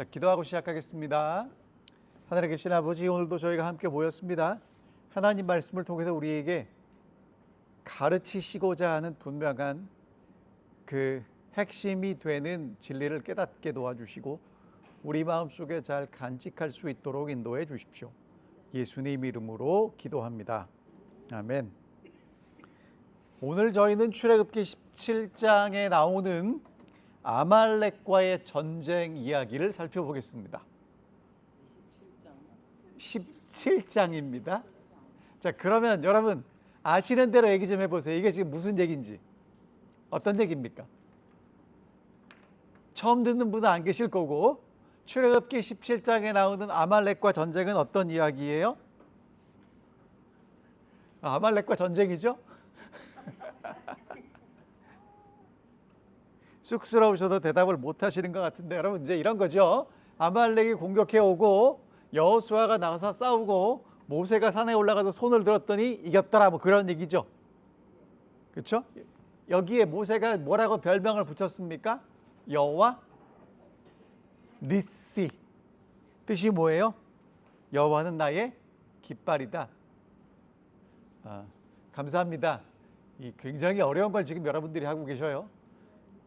자, 기도하고 시작하겠습니다. 하늘에 계신 아버지, 오늘도 저희가 함께 모였습니다. 하나님 말씀을 통해서 우리에게 가르치시고자 하는 분명한 그 핵심이 되는 진리를 깨닫게 도와주시고 우리 마음속에 잘 간직할 수 있도록 인도해 주십시오. 예수님 이름으로 기도합니다. 아멘. 오늘 저희는 출애굽기 17장에 나오는 아말렉과의 전쟁 이야기를 살펴보겠습니다. 17장입니다. 자, 그러면 여러분 아시는 대로 얘기 좀 해보세요. 이게 지금 무슨 얘기인지. 어떤 얘기입니까? 처음 듣는 분은 안 계실 거고, 출애굽기 17장에 나오는 아말렉과 전쟁은 어떤 이야기예요? 아말렉과 전쟁이죠? 쑥스러우셔도 대답을 못 하시는 것 같은데, 여러분 이제 이런 거죠. 아말렉이 공격해 오고 여호수아가 나가서 싸우고 모세가 산에 올라가서 손을 들었더니 이겼더라, 뭐 그런 얘기죠. 그렇죠? 여기에 모세가 뭐라고 별명을 붙였습니까? 여호와 니시. 뜻이 뭐예요? 여호와는 나의 깃발이다. 감사합니다. 이 굉장히 어려운 걸 지금 여러분들이 하고 계셔요.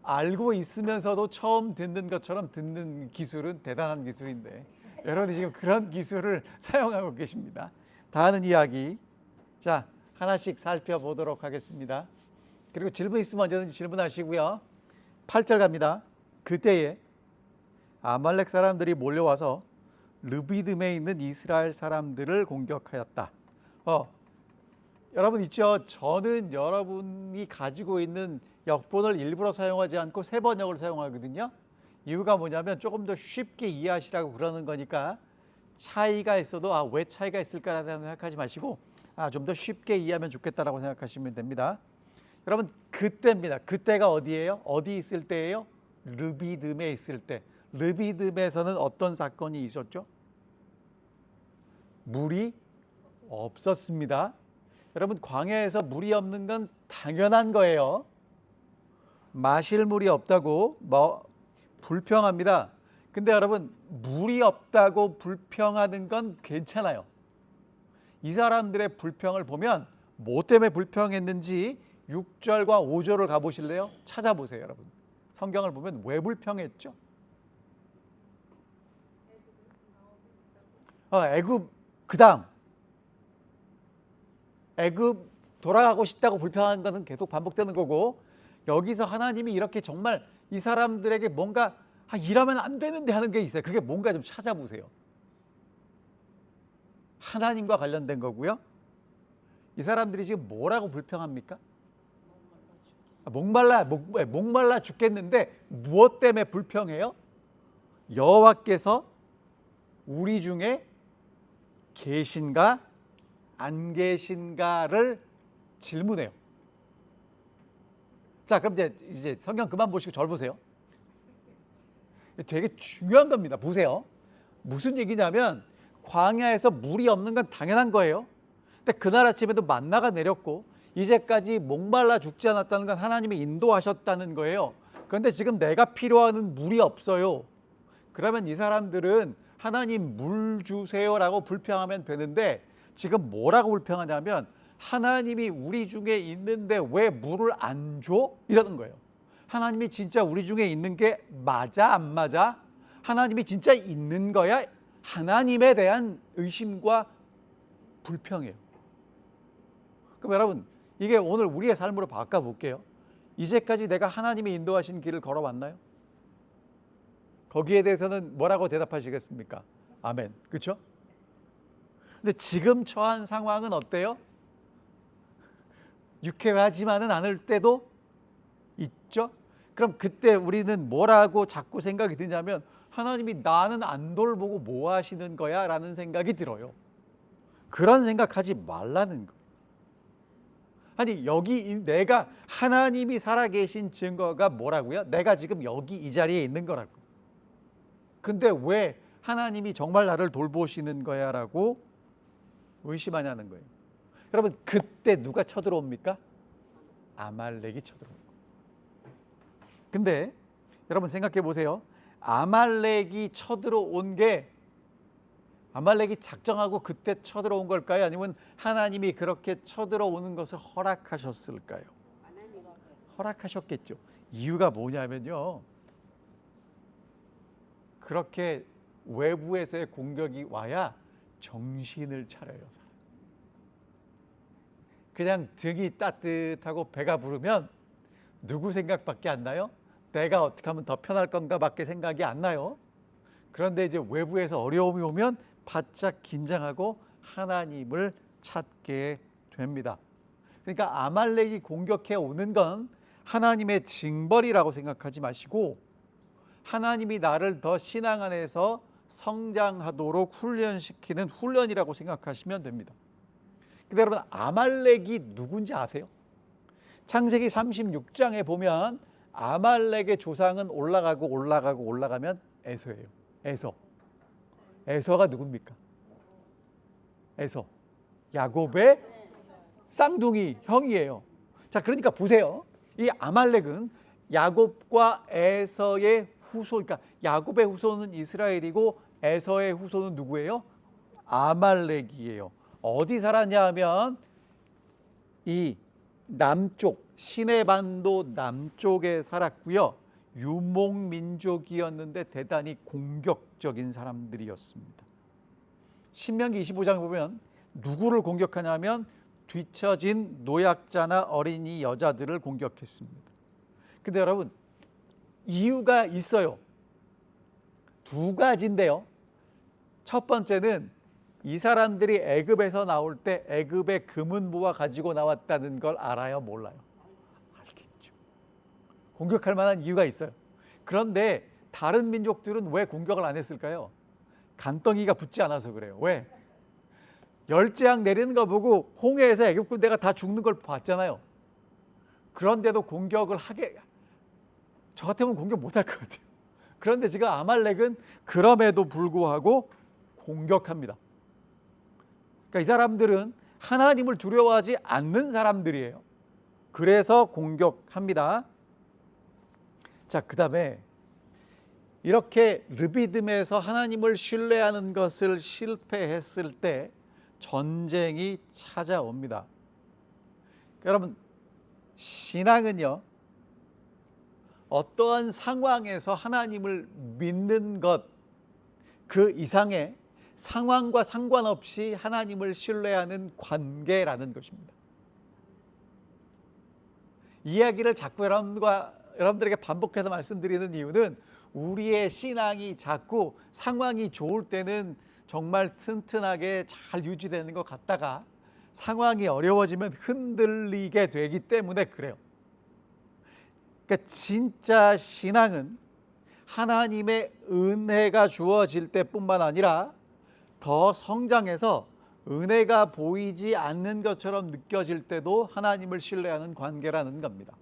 알고 있으면서도 처음 듣는 것처럼 듣는 기술은 대단한 기술인데 여러분이 지금 그런 기술을 사용하고 계십니다. 다 아는 이야기. 자, 하나씩 살펴보도록 하겠습니다. 그리고 질문 있으면 언제든지 질문하시고요. 8절 갑니다. 그때에 아말렉 사람들이 몰려와서 르비딤에 있는 이스라엘 사람들을 공격하였다. 여러분 있죠? 저는 여러분이 가지고 있는 역본을 일부러 사용하지 않고 세 번역을 사용하거든요. 이유가 뭐냐면 조금 더 쉽게 이해하시라고 그러는 거니까 차이가 있어도 왜 차이가 있을까라고 생각하지 마시고 좀 더 쉽게 이해하면 좋겠다라고 생각하시면 됩니다. 여러분 그때입니다. 그때가 어디예요? 어디 있을 때예요? 르비딤에 있을 때. 르비딤에서는 어떤 사건이 있었죠? 물이 없었습니다. 여러분 광야에서 물이 없는 건 당연한 거예요. 마실 물이 없다고 불평합니다. 근데 여러분 물이 없다고 불평하는 건 괜찮아요. 이 사람들의 불평을 보면 뭐 때문에 불평했는지 6절과 5절을 가보실래요? 찾아보세요. 여러분 성경을 보면 왜 불평했죠? 애굽 그다음 애굽 돌아가고 싶다고 불평하는 것은 계속 반복되는 거고, 여기서 하나님이 이렇게 정말 이 사람들에게 뭔가 이러면 안 되는데 하는 게 있어요. 그게 뭔가 좀 찾아보세요. 하나님과 관련된 거고요. 이 사람들이 지금 뭐라고 불평합니까? 목말라 죽겠는데 무엇 때문에 불평해요? 여호와께서 우리 중에 계신가 안 계신가를 질문해요. 자, 그럼 이제 성경 그만 보시고 절 보세요. 되게 중요한 겁니다. 보세요. 무슨 얘기냐면 광야에서 물이 없는 건 당연한 거예요. 근데 그날 아침에도 만나가 내렸고 이제까지 목말라 죽지 않았다는 건 하나님이 인도하셨다는 거예요. 그런데 지금 내가 필요한 물이 없어요. 그러면 이 사람들은 하나님 물 주세요라고 불평하면 되는데 지금 뭐라고 불평하냐면 하나님이 우리 중에 있는데 왜 물을 안 줘? 이러는 거예요. 하나님이 진짜 우리 중에 있는 게 맞아 안 맞아? 하나님이 진짜 있는 거야? 하나님에 대한 의심과 불평이에요. 그럼 여러분 이게 오늘 우리의 삶으로 바꿔볼게요. 이제까지 내가 하나님이 인도하신 길을 걸어왔나요? 거기에 대해서는 뭐라고 대답하시겠습니까? 아멘. 그렇죠? 근데 지금 처한 상황은 어때요? 유쾌하지만은 않을 때도 있죠. 그럼 그때 우리는 뭐라고 자꾸 생각이 드냐면 하나님이 나는 안 돌보고 뭐 하시는 거야? 라는 생각이 들어요. 그런 생각하지 말라는 거예요. 아니 여기 내가 하나님이 살아계신 증거가 뭐라고요? 내가 지금 여기 이 자리에 있는 거라고. 근데 왜 하나님이 정말 나를 돌보시는 거야? 라고 의심하냐는 거예요. 여러분 그때 누가 쳐들어옵니까? 아말렉이 쳐들어옵니다. 근데 여러분 생각해 보세요. 아말렉이 쳐들어온 게 아말렉이 작정하고 그때 쳐들어온 걸까요? 아니면 하나님이 그렇게 쳐들어오는 것을 허락하셨을까요? 허락하셨겠죠. 이유가 뭐냐면요, 그렇게 외부에서의 공격이 와야 정신을 차려요. 그냥 등이 따뜻하고 배가 부르면 누구 생각밖에 안 나요? 내가 어떻게 하면 더 편할 건가 밖에 생각이 안 나요. 그런데 이제 외부에서 어려움이 오면 바짝 긴장하고 하나님을 찾게 됩니다. 그러니까 아말렉이 공격해 오는 건 하나님의 징벌이라고 생각하지 마시고 하나님이 나를 더 신앙 안에서 성장하도록 훈련시키는 훈련이라고 생각하시면 됩니다. 근데 여러분, 아말렉이 누군지 아세요? 창세기 36장에 보면 아말렉의 조상은 올라가면 에서예요. 에서가 누굽니까? 에서, 야곱의 쌍둥이 형이에요. 자, 그러니까 보세요. 이 아말렉은 야곱과 에서의 후손, 그러니까 야곱의 후손은 이스라엘이고 에서의 후손은 누구예요? 아말렉이에요. 어디 살았냐 하면 이 남쪽, 시내반도 남쪽에 살았고요. 유목민족이었는데 대단히 공격적인 사람들이었습니다. 신명기 25장 보면 누구를 공격하냐면 뒤처진 노약자나 어린이 여자들을 공격했습니다. 근데 여러분, 이유가 있어요. 두 가지인데요. 첫 번째는 이 사람들이 애굽에서 나올 때 애굽의 금은 모아 가지고 나왔다는 걸 알아요? 몰라요? 알겠죠. 공격할 만한 이유가 있어요. 그런데 다른 민족들은 왜 공격을 안 했을까요? 간덩이가 붙지 않아서 그래요. 왜? 열재앙 내리는 거 보고 홍해에서 애굽 군대가 다 죽는 걸 봤잖아요. 그런데도 공격을 저 같으면 공격 못할 것 같아요. 그런데 지금 아말렉은 그럼에도 불구하고 공격합니다. 그러니까 이 사람들은 하나님을 두려워하지 않는 사람들이에요. 그래서 공격합니다. 자, 그 다음에 이렇게 르비딤에서 하나님을 신뢰하는 것을 실패했을 때 전쟁이 찾아옵니다. 여러분, 신앙은요, 어떠한 상황에서 하나님을 믿는 것 그 이상의 상황과 상관없이 하나님을 신뢰하는 관계라는 것입니다. 이야기를 자꾸 여러분들에게 반복해서 말씀드리는 이유는 우리의 신앙이 자꾸 상황이 좋을 때는 정말 튼튼하게 잘 유지되는 것 같다가 상황이 어려워지면 흔들리게 되기 때문에 그래요. 그러니까 진짜 신앙은 하나님의 은혜가 주어질 때뿐만 아니라 더 성장해서 은혜가 보이지 않는 것처럼 느껴질 때도 하나님을 신뢰하는 관계라는 겁니다.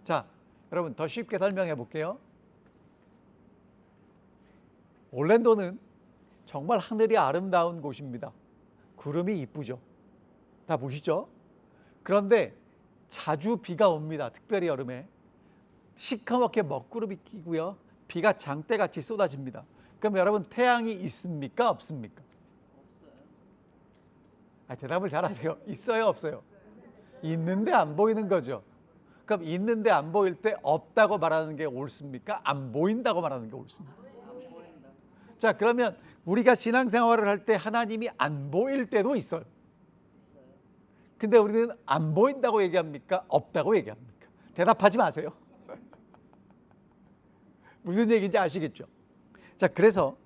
자, 여러분 더 쉽게 설명해 볼게요. 올랜도는 정말 하늘이 아름다운 곳입니다. 구름이 이쁘죠. 다 보시죠? 그런데 자주 비가 옵니다. 특별히 여름에. 시커멓게 먹구름이 끼고요. 비가 장대같이 쏟아집니다. 그럼 여러분, 태양이 있습니까? 없습니까? 대답을 잘하세요. 있어요? 없어요? 있는데 안 보이는 거죠. 그럼 있는데 안 보일 때 없다고 말하는 게 옳습니까? 안 보인다고 말하는 게 옳습니까? 자, 그러면 우리가 신앙생활을 할 때 하나님이 안 보일 때도 있어요. 근데 우리는 안 보인다고 얘기합니까? 없다고 얘기합니까? 대답하지 마세요. 무슨 얘기인지 아시겠죠? 자, 그래서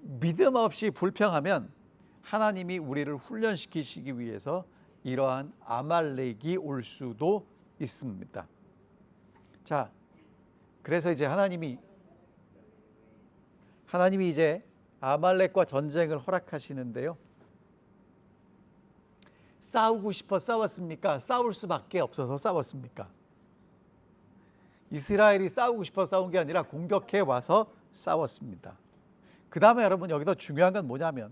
믿음 없이 불평하면 하나님이 우리를 훈련시키시기 위해서 이러한 아말렉이 올 수도 있습니다. 자, 그래서 이제 하나님이 이제 아말렉과 전쟁을 허락하시는데요. 싸우고 싶어 싸웠습니까? 싸울 수밖에 없어서 싸웠습니까? 이스라엘이 싸우고 싶어 싸운 게 아니라 공격해 와서 싸웠습니다. 그 다음에 여러분, 여기서 중요한 건 뭐냐면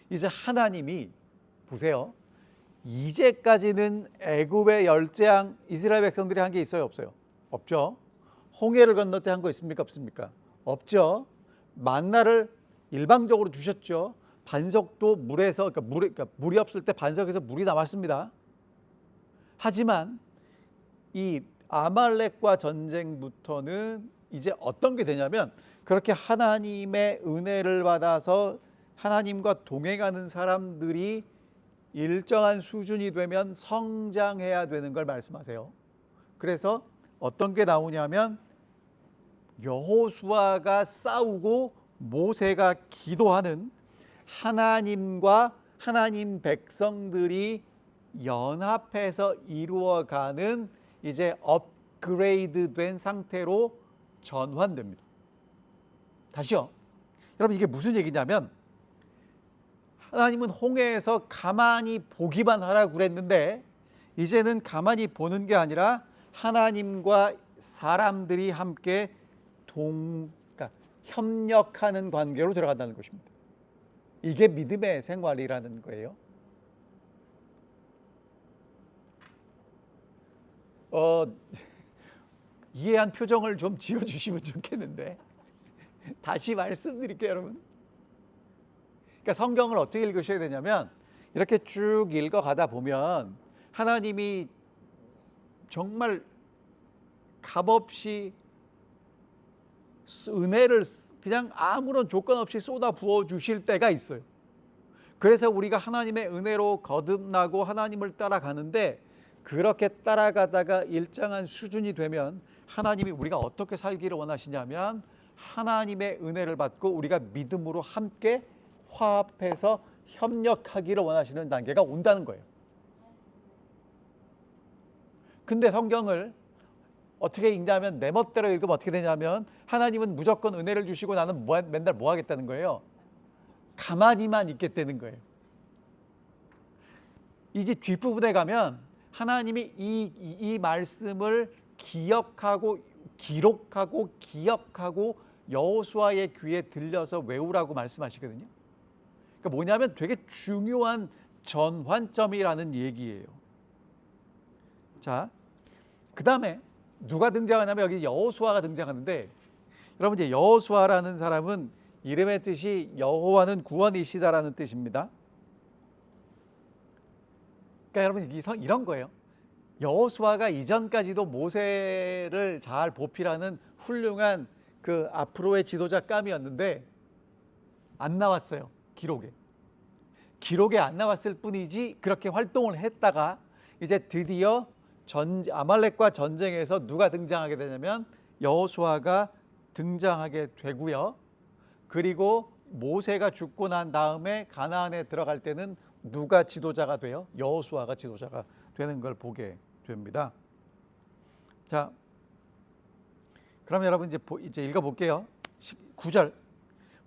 이제 하나님이 보세요. 이제까지는 애굽의 열재앙 이스라엘 백성들이 한 게 있어요? 없어요? 없죠. 홍해를 건널 때 한 거 있습니까? 없습니까? 없죠. 만나를 일방적으로 주셨죠. 반석도 물에서 그러니까 물이 없을 때 반석에서 물이 나왔습니다. 하지만 이 아말렉과 전쟁부터는 이제 어떤 게 되냐면 그렇게 하나님의 은혜를 받아서 하나님과 동행하는 사람들이 일정한 수준이 되면 성장해야 되는 걸 말씀하세요. 그래서 어떤 게 나오냐면 여호수아가 싸우고 모세가 기도하는 하나님과 하나님 백성들이 연합해서 이루어가는 이제 업그레이드 된 상태로 전환됩니다. 다시요. 여러분 이게 무슨 얘기냐면 하나님은 홍해에서 가만히 보기만 하라고 그랬는데 이제는 가만히 보는 게 아니라 하나님과 사람들이 함께 그러니까 협력하는 관계로 들어간다는 것입니다. 이게 믿음의 생활이라는 거예요. 이해한 표정을 좀 지어주시면 좋겠는데 다시 말씀드릴게요, 여러분. 그러니까 성경을 어떻게 읽으셔야 되냐면 이렇게 쭉 읽어가다 보면 하나님이 정말 값없이 은혜를 그냥 아무런 조건 없이 쏟아 부어 주실 때가 있어요. 그래서 우리가 하나님의 은혜로 거듭나고 하나님을 따라가는데 그렇게 따라가다가 일정한 수준이 되면 하나님이 우리가 어떻게 살기를 원하시냐면 하나님의 은혜를 받고 우리가 믿음으로 함께 화합해서 협력하기를 원하시는 단계가 온다는 거예요. 근데 성경을 어떻게 읽냐면 내 멋대로 읽으면 어떻게 되냐면 하나님은 무조건 은혜를 주시고 나는 맨날 뭐 하겠다는 거예요? 가만히만 있겠다는 거예요. 이제 뒷부분에 가면 하나님이 이 말씀을 기억하고 기록하고 여호수아의 귀에 들려서 외우라고 말씀하시거든요. 그러니까 뭐냐면 되게 중요한 전환점이라는 얘기예요. 자, 그 다음에 누가 등장하냐면 여기 여호수아가 등장하는데 여러분 이제 여호수아라는 사람은 이름의 뜻이 여호와는 구원이시다라는 뜻입니다. 그러니까 여러분 이런 거예요. 여호수아가 이전까지도 모세를 잘 보필하는 훌륭한 그 앞으로의 지도자감이었는데 안 나왔어요. 기록에 안 나왔을 뿐이지 그렇게 활동을 했다가 이제 드디어 아말렉과 전쟁에서 누가 등장하게 되냐면 여호수아가 등장하게 되고요. 그리고 모세가 죽고 난 다음에 가나안에 들어갈 때는 누가 지도자가 돼요? 여호수아가 지도자가 되는 걸 보게 됩니다. 자, 그럼 여러분 이제 읽어볼게요. 9절.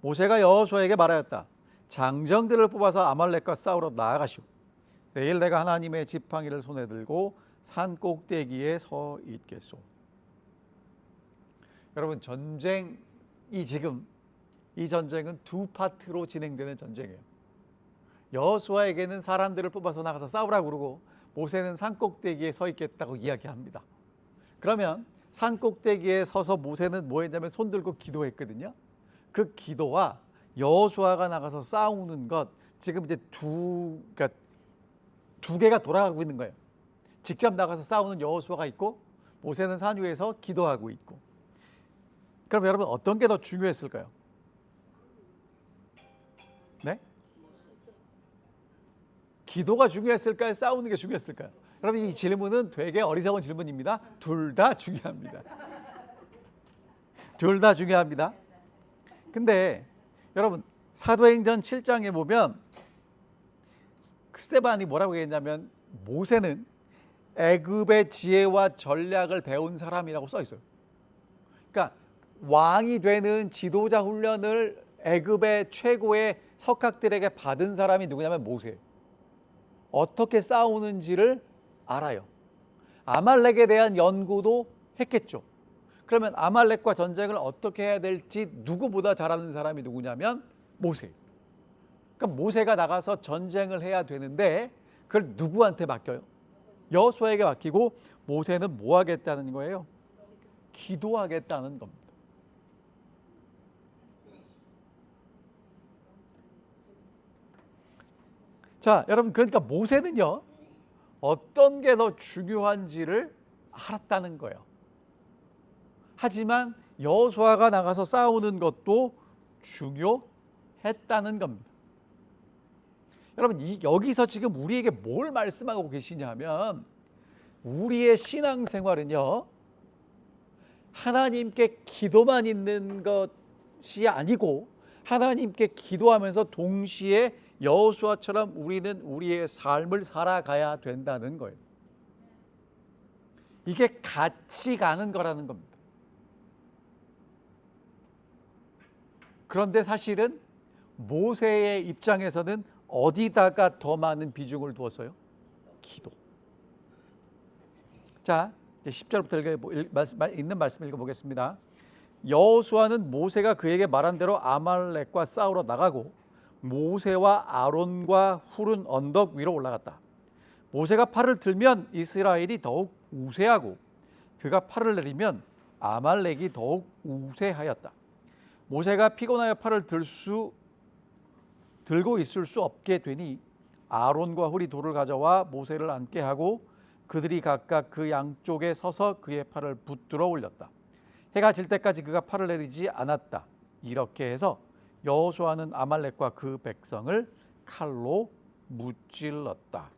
모세가 여호수아에게 말하였다. 장정들을 뽑아서 아말렉과 싸우러 나아가시오. 내일 내가 하나님의 지팡이를 손에 들고 산 꼭대기에 서 있겠소. 여러분 지금 이 전쟁은 두 파트로 진행되는 전쟁이에요. 여호수아에게는 사람들을 뽑아서 나가서 싸우라고 그러고 모세는 산 꼭대기에 서 있겠다고 이야기합니다. 그러면 산 꼭대기에 서서 모세는 뭐 했냐면 손 들고 기도했거든요. 그 기도와 여호수아가 나가서 싸우는 것 지금 이제 두 개가 돌아가고 있는 거예요. 직접 나가서 싸우는 여호수아가 있고 모세는 산 위에서 기도하고 있고. 그럼 여러분 어떤 게 더 중요했을까요? 네? 기도가 중요했을까요? 싸우는 게 중요했을까요? 여러분 이 질문은 되게 어리석은 질문입니다. 둘 다 중요합니다. 둘 다 중요합니다. 근데 여러분 사도행전 7장에 보면 스데반이 뭐라고 얘기했냐면 모세는 애굽의 지혜와 전략을 배운 사람이라고 써 있어요. 그러니까 왕이 되는 지도자 훈련을 애굽의 최고의 석학들에게 받은 사람이 누구냐면 모세. 어떻게 싸우는지를 알아요. 아말렉에 대한 연구도 했겠죠. 그러면 아말렉과 전쟁을 어떻게 해야 될지 누구보다 잘 아는 사람이 누구냐면 모세. 그러니까 모세가 나가서 전쟁을 해야 되는데 그걸 누구한테 맡겨요? 여호수아에게 맡기고 모세는 뭐 하겠다는 거예요? 기도하겠다는 겁니다. 자, 여러분, 그러니까 모세는요, 어떤 게 더 중요한지를 알았다는 거예요. 하지만 여호수아가 나가서 싸우는 것도 중요했다는 겁니다. 여러분, 여기서 지금 우리에게 뭘 말씀하고 계시냐면, 우리의 신앙생활은요, 하나님께 기도만 있는 것이 아니고 하나님께 기도하면서 동시에 여호수아처럼 우리는 우리의 삶을 살아가야 된다는 거예요. 이게 같이 가는 거라는 겁니다. 그런데 사실은 모세의 입장에서는 어디다가 더 많은 비중을 두었어요? 기도. 자, 10절부터 있는 말씀 읽어보겠습니다. 여호수아는 모세가 그에게 말한 대로 아말렉과 싸우러 나가고 모세와 아론과 훌은 언덕 위로 올라갔다. 모세가 팔을 들면 이스라엘이 더욱 우세하고 그가 팔을 내리면 아말렉이 더욱 우세하였다. 모세가 피곤하여 팔을 들고 있을 수 없게 되니 아론과 훌이 돌을 가져와 모세를 앉게 하고 그들이 각각 그 양쪽에 서서 그의 팔을 붙들어 올렸다. 해가 질 때까지 그가 팔을 내리지 않았다. 이렇게 해서 여호수아는 아말렉과 그 백성을 칼로 무찔렀다.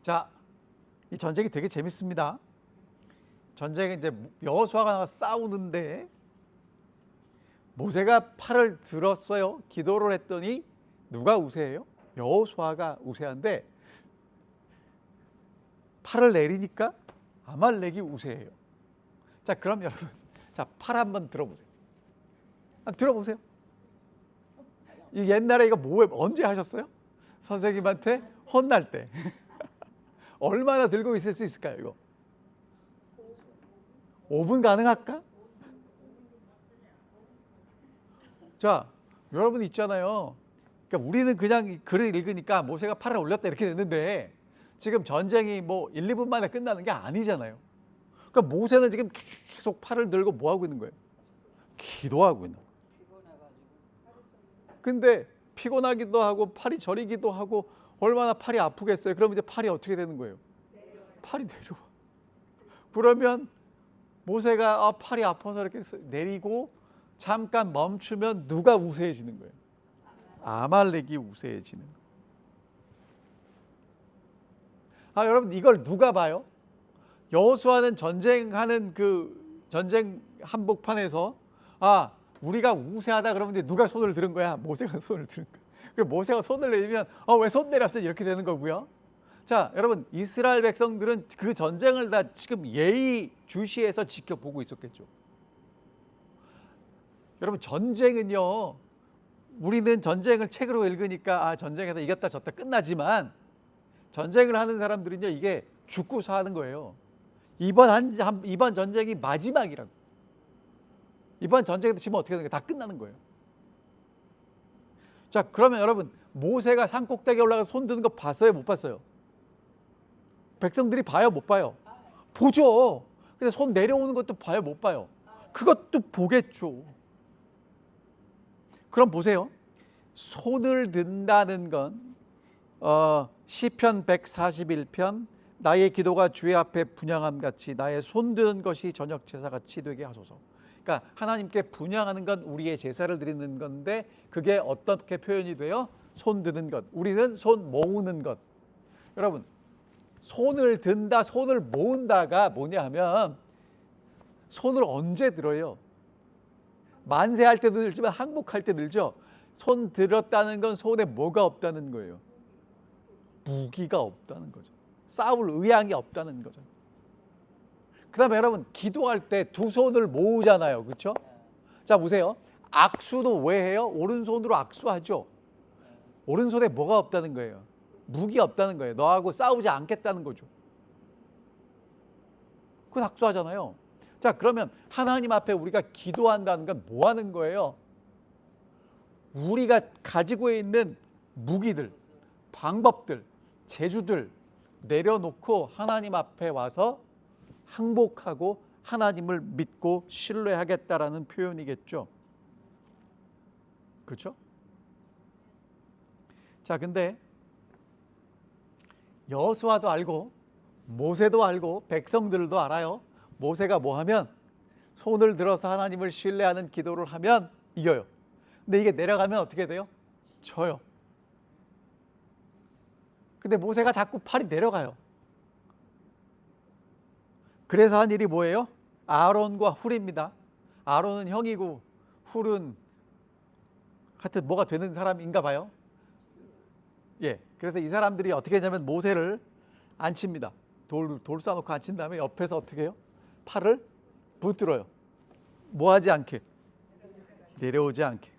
자, 이 전쟁이 되게 재밌습니다. 전쟁에 이제 여호수아가 나가 싸우는데 모세가 팔을 들었어요. 기도를 했더니 누가 우세해요? 여호수아가 우세한데 팔을 내리니까 아말렉이 우세해요. 자, 그럼 여러분, 자, 팔 한번 들어보세요. 들어보세요. 옛날에 이거 언제 하셨어요? 선생님한테 혼날 때. 얼마나 들고 있을 수 있을까요, 이거? 5분 가능할까? 자, 여러분 있잖아요. 그러니까 우리는 그냥 글을 읽으니까 모세가 팔을 올렸다 이렇게 됐는데 지금 전쟁이 뭐 1, 2분 만에 끝나는 게 아니잖아요. 그러니까 모세는 지금 계속 팔을 들고 뭐 하고 있는 거예요? 기도하고 있는 거예요. 근데 피곤하기도 하고 팔이 저리기도 하고 얼마나 팔이 아프겠어요. 그럼 이제 팔이 어떻게 되는 거예요? 팔이 내려와. 그러면 모세가 팔이 아파서 이렇게 내리고 잠깐 멈추면 누가 우세해지는 거예요? 아말렉이 우세해지는 거예요. 여러분, 이걸 누가 봐요? 여호수아는 전쟁하는 그 전쟁 한복판에서 우리가 우세하다 그러면 이제 누가 손을 들은 거야? 모세가 손을 들은 거야. 그리고 모세가 손을 내리면 왜 손 내렸어? 이렇게 되는 거고요. 자, 여러분, 이스라엘 백성들은 그 전쟁을 다 지금 예의주시해서 지켜보고 있었겠죠. 여러분, 전쟁은요, 우리는 전쟁을 책으로 읽으니까 전쟁에서 이겼다 졌다 끝나지만 전쟁을 하는 사람들은요, 이게 죽고 사는 거예요. 이번 전쟁이 마지막이라고. 이번 전쟁에서 지면 어떻게 되는 거예요? 다 끝나는 거예요. 자, 그러면 여러분, 모세가 산 꼭대기에 올라가서 손 드는 거 봤어요? 못 봤어요? 백성들이 봐요? 못 봐요? 보죠. 근데 손 내려오는 것도 봐요? 못 봐요? 그것도 보겠죠. 그럼 보세요. 손을 든다는 건 시편 141편 나의 기도가 주의 앞에 분향함 같이 나의 손 드는 것이 저녁 제사 같이 되게 하소서. 그러니까 하나님께 분향하는 건 우리의 제사를 드리는 건데 그게 어떻게 표현이 돼요? 손 드는 것. 우리는 손 모으는 것. 여러분, 손을 든다, 손을 모은다가 뭐냐 하면 손을 언제 들어요? 만세할 때도 들지만 항복할 때 들죠. 손 들었다는 건 손에 뭐가 없다는 거예요? 무기가 없다는 거죠. 싸울 의향이 없다는 거죠. 그 다음에 여러분, 기도할 때 두 손을 모으잖아요. 그렇죠? 자, 보세요. 악수도 왜 해요? 오른손으로 악수하죠. 오른손에 뭐가 없다는 거예요? 무기 없다는 거예요. 너하고 싸우지 않겠다는 거죠. 그건 악수하잖아요. 자, 그러면 하나님 앞에 우리가 기도한다는 건 뭐 하는 거예요? 우리가 가지고 있는 무기들, 방법들, 재주들 내려놓고 하나님 앞에 와서 항복하고 하나님을 믿고 신뢰하겠다라는 표현이겠죠. 그렇죠? 자, 근데 여호수아도 알고 모세도 알고 백성들도 알아요. 모세가 뭐 하면 손을 들어서 하나님을 신뢰하는 기도를 하면 이겨요. 근데 이게 내려가면 어떻게 돼요? 져요. 근데 모세가 자꾸 팔이 내려가요. 그래서 한 일이 뭐예요? 아론과 훌입니다. 아론은 형이고 훌은 하여튼 뭐가 되는 사람인가 봐요. 예, 그래서 이 사람들이 어떻게 했냐면 모세를 앉힙니다. 돌 쌓아놓고 앉힌 다음에 옆에서 어떻게 해요? 팔을 붙들어요. 뭐 하지 않게, 내려오지 않게.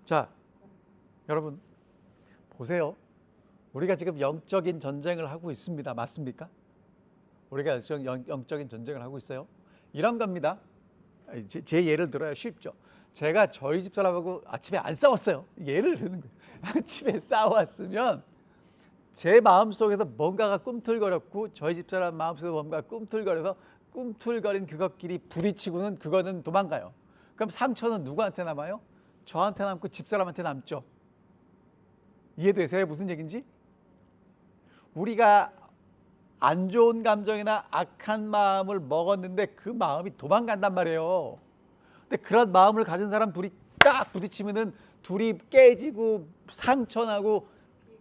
자, 여러분 보세요. 우리가 지금 영적인 전쟁을 하고 있습니다. 맞습니까? 우리가 영적인 전쟁을 하고 있어요. 이런 겁니다. 제 예를 들어야 쉽죠. 제가 저희 집사람하고 아침에 안 싸웠어요. 예를 드는 거예요. 아침에 싸웠으면 제 마음속에서 뭔가가 꿈틀거렸고 저희 집사람 마음속에서 뭔가가 꿈틀거려서 꿈틀거린 그것끼리 부딪히고는 그거는 도망가요. 그럼 상처는 누구한테 남아요? 저한테 남고 집사람한테 남죠. 이해되세요? 무슨 얘기인지? 우리가 안 좋은 감정이나 악한 마음을 먹었는데 그 마음이 도망간단 말이에요. 근데 그런 마음을 가진 사람 둘이 딱 부딪히면은 둘이 깨지고 상처나고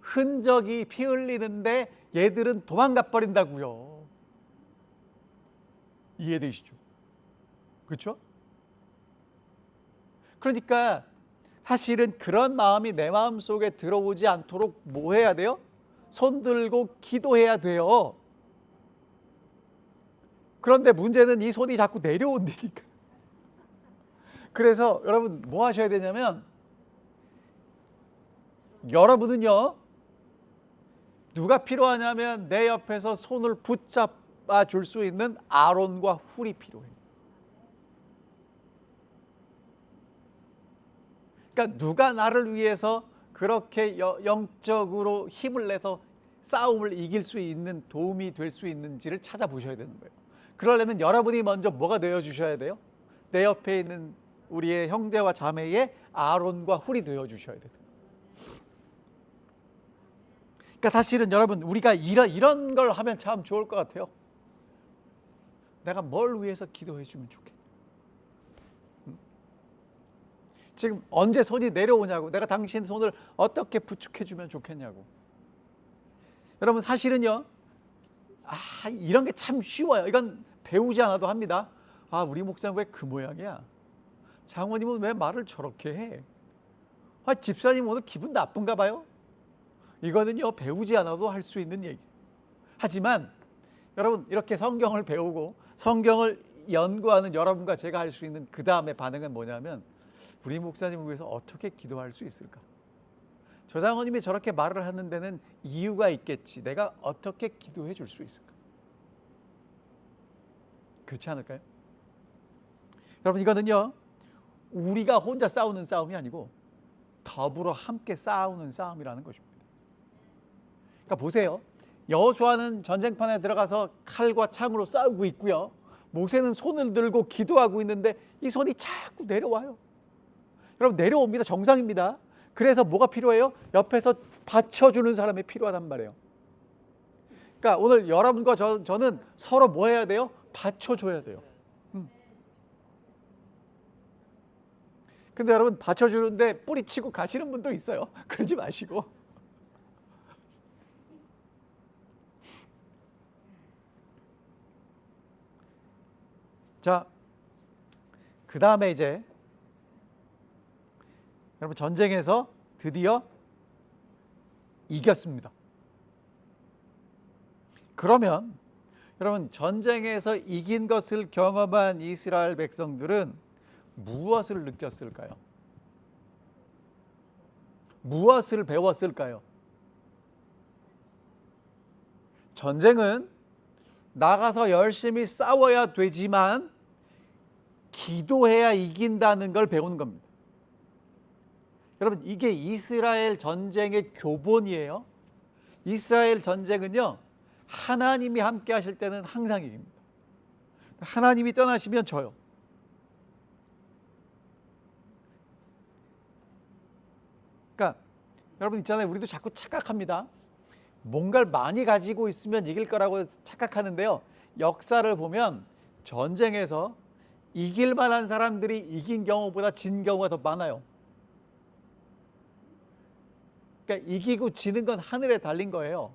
흔적이 피 흘리는데 얘들은 도망가 버린다고요. 이해되시죠? 그렇죠? 그러니까 사실은 그런 마음이 내 마음 속에 들어오지 않도록 뭐 해야 돼요? 손 들고 기도해야 돼요. 그런데 문제는 이 손이 자꾸 내려온다니까. 그래서 여러분 뭐 하셔야 되냐면 여러분은요 누가 필요하냐면 내 옆에서 손을 붙잡아 줄 수 있는 아론과 훌이 필요해요. 그러니까 누가 나를 위해서 그렇게 영적으로 힘을 내서 싸움을 이길 수 있는 도움이 될 수 있는지를 찾아보셔야 되는 거예요. 그러려면 여러분이 먼저 뭐가 되어주셔야 돼요? 내 옆에 있는 우리의 형제와 자매의 아론과 훌이 되어주셔야 돼요. 그러니까 사실은 여러분 우리가 이런 걸 하면 참 좋을 것 같아요. 내가 뭘 위해서 기도해 주면 좋겠냐. 지금 언제 손이 내려오냐고, 내가 당신 손을 어떻게 부축해 주면 좋겠냐고. 여러분 사실은요 이런 게 참 쉬워요. 이건 배우지 않아도 합니다. 우리 목사는 왜 그 모양이야? 장모님은 왜 말을 저렇게 해? 집사님 오늘 기분 나쁜가 봐요? 이거는요 배우지 않아도 할 수 있는 얘기. 하지만 여러분 이렇게 성경을 배우고 성경을 연구하는 여러분과 제가 할 수 있는 그 다음에 반응은 뭐냐면 우리 목사님을 위해서 어떻게 기도할 수 있을까? 저 장모님이 저렇게 말을 하는 데는 이유가 있겠지. 내가 어떻게 기도해 줄 수 있을까? 그렇지 않을까요? 여러분 이거는요 우리가 혼자 싸우는 싸움이 아니고 더불어 함께 싸우는 싸움이라는 것입니다. 그러니까 보세요. 여호수아는 전쟁판에 들어가서 칼과 창으로 싸우고 있고요. 모세는 손을 들고 기도하고 있는데 이 손이 자꾸 내려와요. 여러분 내려옵니다. 정상입니다. 그래서 뭐가 필요해요? 옆에서 받쳐주는 사람이 필요하단 말이에요. 그러니까 오늘 여러분과 저는 서로 뭐 해야 돼요? 받쳐줘야 돼요. 근데 여러분 받쳐주는데 뿌리치고 가시는 분도 있어요. 그러지 마시고. 자, 그 다음에 이제 여러분 전쟁에서 드디어 이겼습니다. 그러면 여러분 전쟁에서 이긴 것을 경험한 이스라엘 백성들은 무엇을 느꼈을까요? 무엇을 배웠을까요? 전쟁은 나가서 열심히 싸워야 되지만 기도해야 이긴다는 걸 배우는 겁니다. 여러분 이게 이스라엘 전쟁의 교본이에요. 이스라엘 전쟁은요 하나님이 함께 하실 때는 항상 이깁니다. 하나님이 떠나시면 져요. 여러분 있잖아요. 우리도 자꾸 착각합니다. 뭔가를 많이 가지고 있으면 이길 거라고 착각하는데요. 역사를 보면 전쟁에서 이길 만한 사람들이 이긴 경우보다 진 경우가 더 많아요. 그러니까 이기고 지는 건 하늘에 달린 거예요.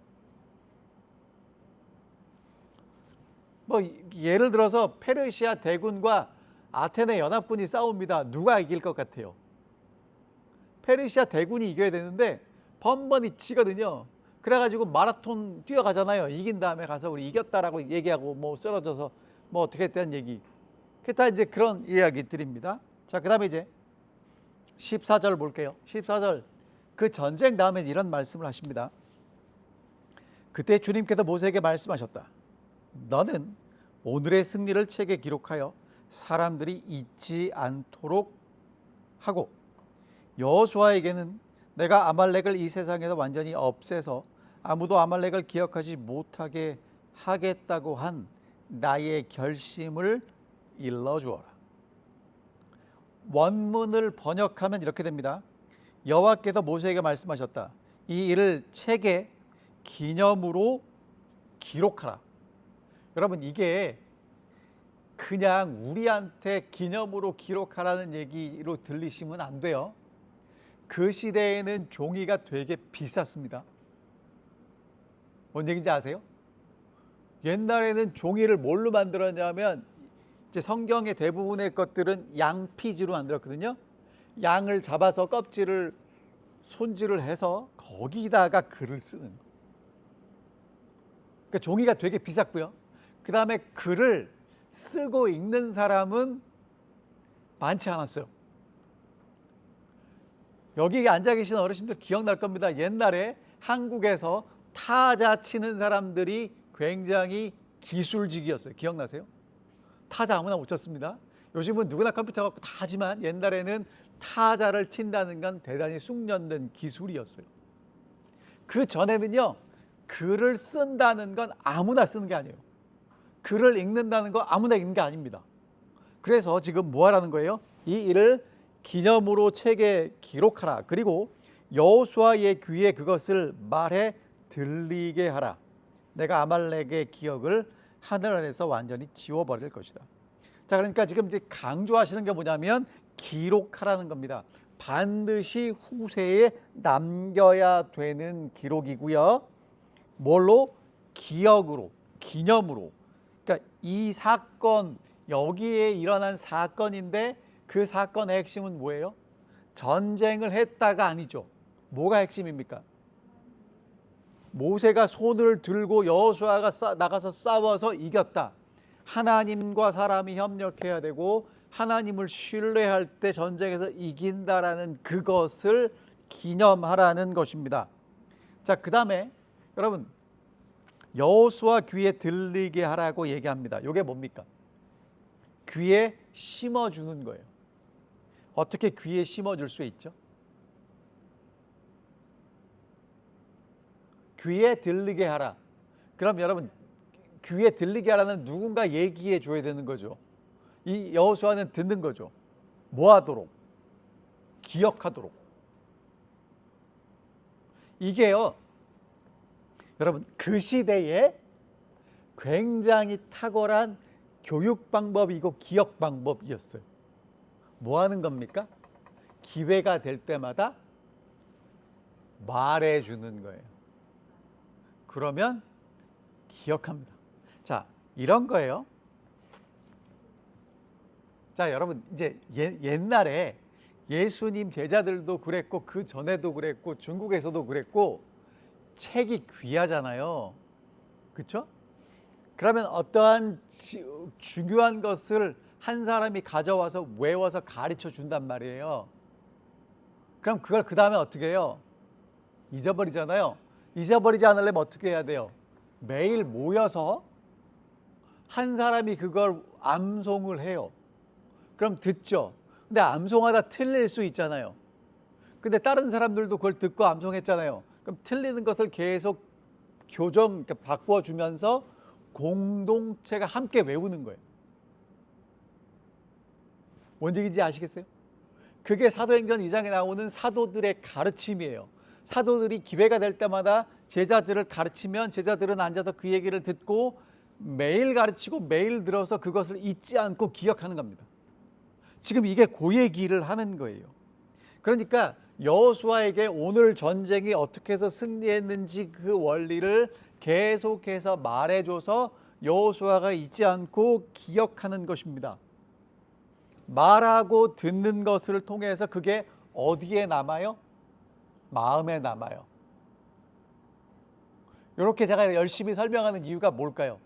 뭐 예를 들어서 페르시아 대군과 아테네 연합군이 싸웁니다. 누가 이길 것 같아요? 페르시아 대군이 이겨야 되는데 번번이 지거든요. 그래가지고 마라톤 뛰어가잖아요. 이긴 다음에 가서 우리 이겼다라고 얘기하고 뭐 쓰러져서 뭐 어떻게 했다는 얘기. 그게 다 이제 그런 이야기들입니다. 자, 그 다음에 이제 14절 볼게요. 14절. 그 전쟁 다음에 이런 말씀을 하십니다. 그때 주님께서 모세에게 말씀하셨다. 너는 오늘의 승리를 책에 기록하여 사람들이 잊지 않도록 하고 여호수아에게는 내가 아말렉을 이 세상에서 완전히 없애서 아무도 아말렉을 기억하지 못하게 하겠다고 한 나의 결심을 일러주어라. 원문을 번역하면 이렇게 됩니다. 여호와께서 모세에게 말씀하셨다. 이 일을 책에 기념으로 기록하라. 여러분 이게 그냥 우리한테 기념으로 기록하라는 얘기로 들리시면 안 돼요. 그 시대에는 종이가 되게 비쌌습니다. 뭔 얘기인지 아세요? 옛날에는 종이를 뭘로 만들었냐면 이제 성경의 대부분의 것들은 양피지로 만들었거든요. 양을 잡아서 껍질을 손질을 해서 거기다가 글을 쓰는 거예요. 그러니까 종이가 되게 비쌌고요. 그 다음에 글을 쓰고 읽는 사람은 많지 않았어요. 여기 앉아 계신 어르신들 기억날 겁니다. 옛날에 한국에서 타자 치는 사람들이 굉장히 기술직이었어요. 기억나세요? 타자 아무나 못 쳤습니다. 요즘은 누구나 컴퓨터 갖고 다 하지만 옛날에는 타자를 친다는 건 대단히 숙련된 기술이었어요. 그 전에는요, 글을 쓴다는 건 아무나 쓰는 게 아니에요. 글을 읽는다는 거 아무나 읽는 게 아닙니다. 그래서 지금 뭐 하라는 거예요? 이 일을 기념으로 책에 기록하라. 그리고 여호수아의 귀에 그것을 말해 들리게 하라. 내가 아말렉의 기억을 하늘 아래서 완전히 지워버릴 것이다. 자, 그러니까 지금 이제 강조하시는 게 뭐냐면 기록하라는 겁니다. 반드시 후세에 남겨야 되는 기록이고요. 뭘로? 기억으로, 기념으로. 그러니까 이 사건, 여기에 일어난 사건인데 그 사건의 핵심은 뭐예요? 전쟁을 했다가 아니죠. 뭐가 핵심입니까? 모세가 손을 들고 여호수아가 나가서 싸워서 이겼다. 하나님과 사람이 협력해야 되고 하나님을 신뢰할 때 전쟁에서 이긴다라는 그것을 기념하라는 것입니다. 자, 그 다음에 여러분 여호수아 귀에 들리게 하라고 얘기합니다. 이게 뭡니까? 귀에 심어주는 거예요. 어떻게 귀에 심어줄 수 있죠? 귀에 들리게 하라. 그럼 여러분 귀에 들리게 하라는 누군가 얘기해 줘야 되는 거죠. 이 여호수아는 듣는 거죠. 뭐 하도록? 기억하도록. 이게요, 여러분 그 시대에 굉장히 탁월한 교육 방법이고 기억 방법이었어요. 뭐 하는 겁니까? 기회가 될 때마다 말해 주는 거예요. 그러면 기억합니다. 자, 이런 거예요. 자, 여러분 이제 옛날에 예수님 제자들도 그랬고 그 전에도 그랬고 중국에서도 그랬고 책이 귀하잖아요. 그렇죠? 그러면 어떠한 중요한 것을 한 사람이 가져와서 외워서 가르쳐 준단 말이에요. 그럼 그걸 그 다음에 어떻게 해요? 잊어버리잖아요. 잊어버리지 않으려면 어떻게 해야 돼요? 매일 모여서 한 사람이 그걸 암송을 해요. 그럼 듣죠. 근데 암송하다 틀릴 수 있잖아요. 근데 다른 사람들도 그걸 듣고 암송했잖아요. 그럼 틀리는 것을 계속 교정, 바꿔주면서 공동체가 함께 외우는 거예요. 뭔 얘기인지 아시겠어요? 그게 사도행전 2장에 나오는 사도들의 가르침이에요. 사도들이 기회가 될 때마다 제자들을 가르치면 제자들은 앉아서 그 얘기를 듣고 매일 가르치고 매일 들어서 그것을 잊지 않고 기억하는 겁니다. 지금 이게 그 얘기를 하는 거예요. 그러니까 여호수아에게 오늘 전쟁이 어떻게 해서 승리했는지 그 원리를 계속해서 말해줘서 여호수아가 잊지 않고 기억하는 것입니다. 말하고 듣는 것을 통해서 그게 어디에 남아요? 마음에 남아요. 이렇게 제가 열심히 설명하는 이유가 뭘까요?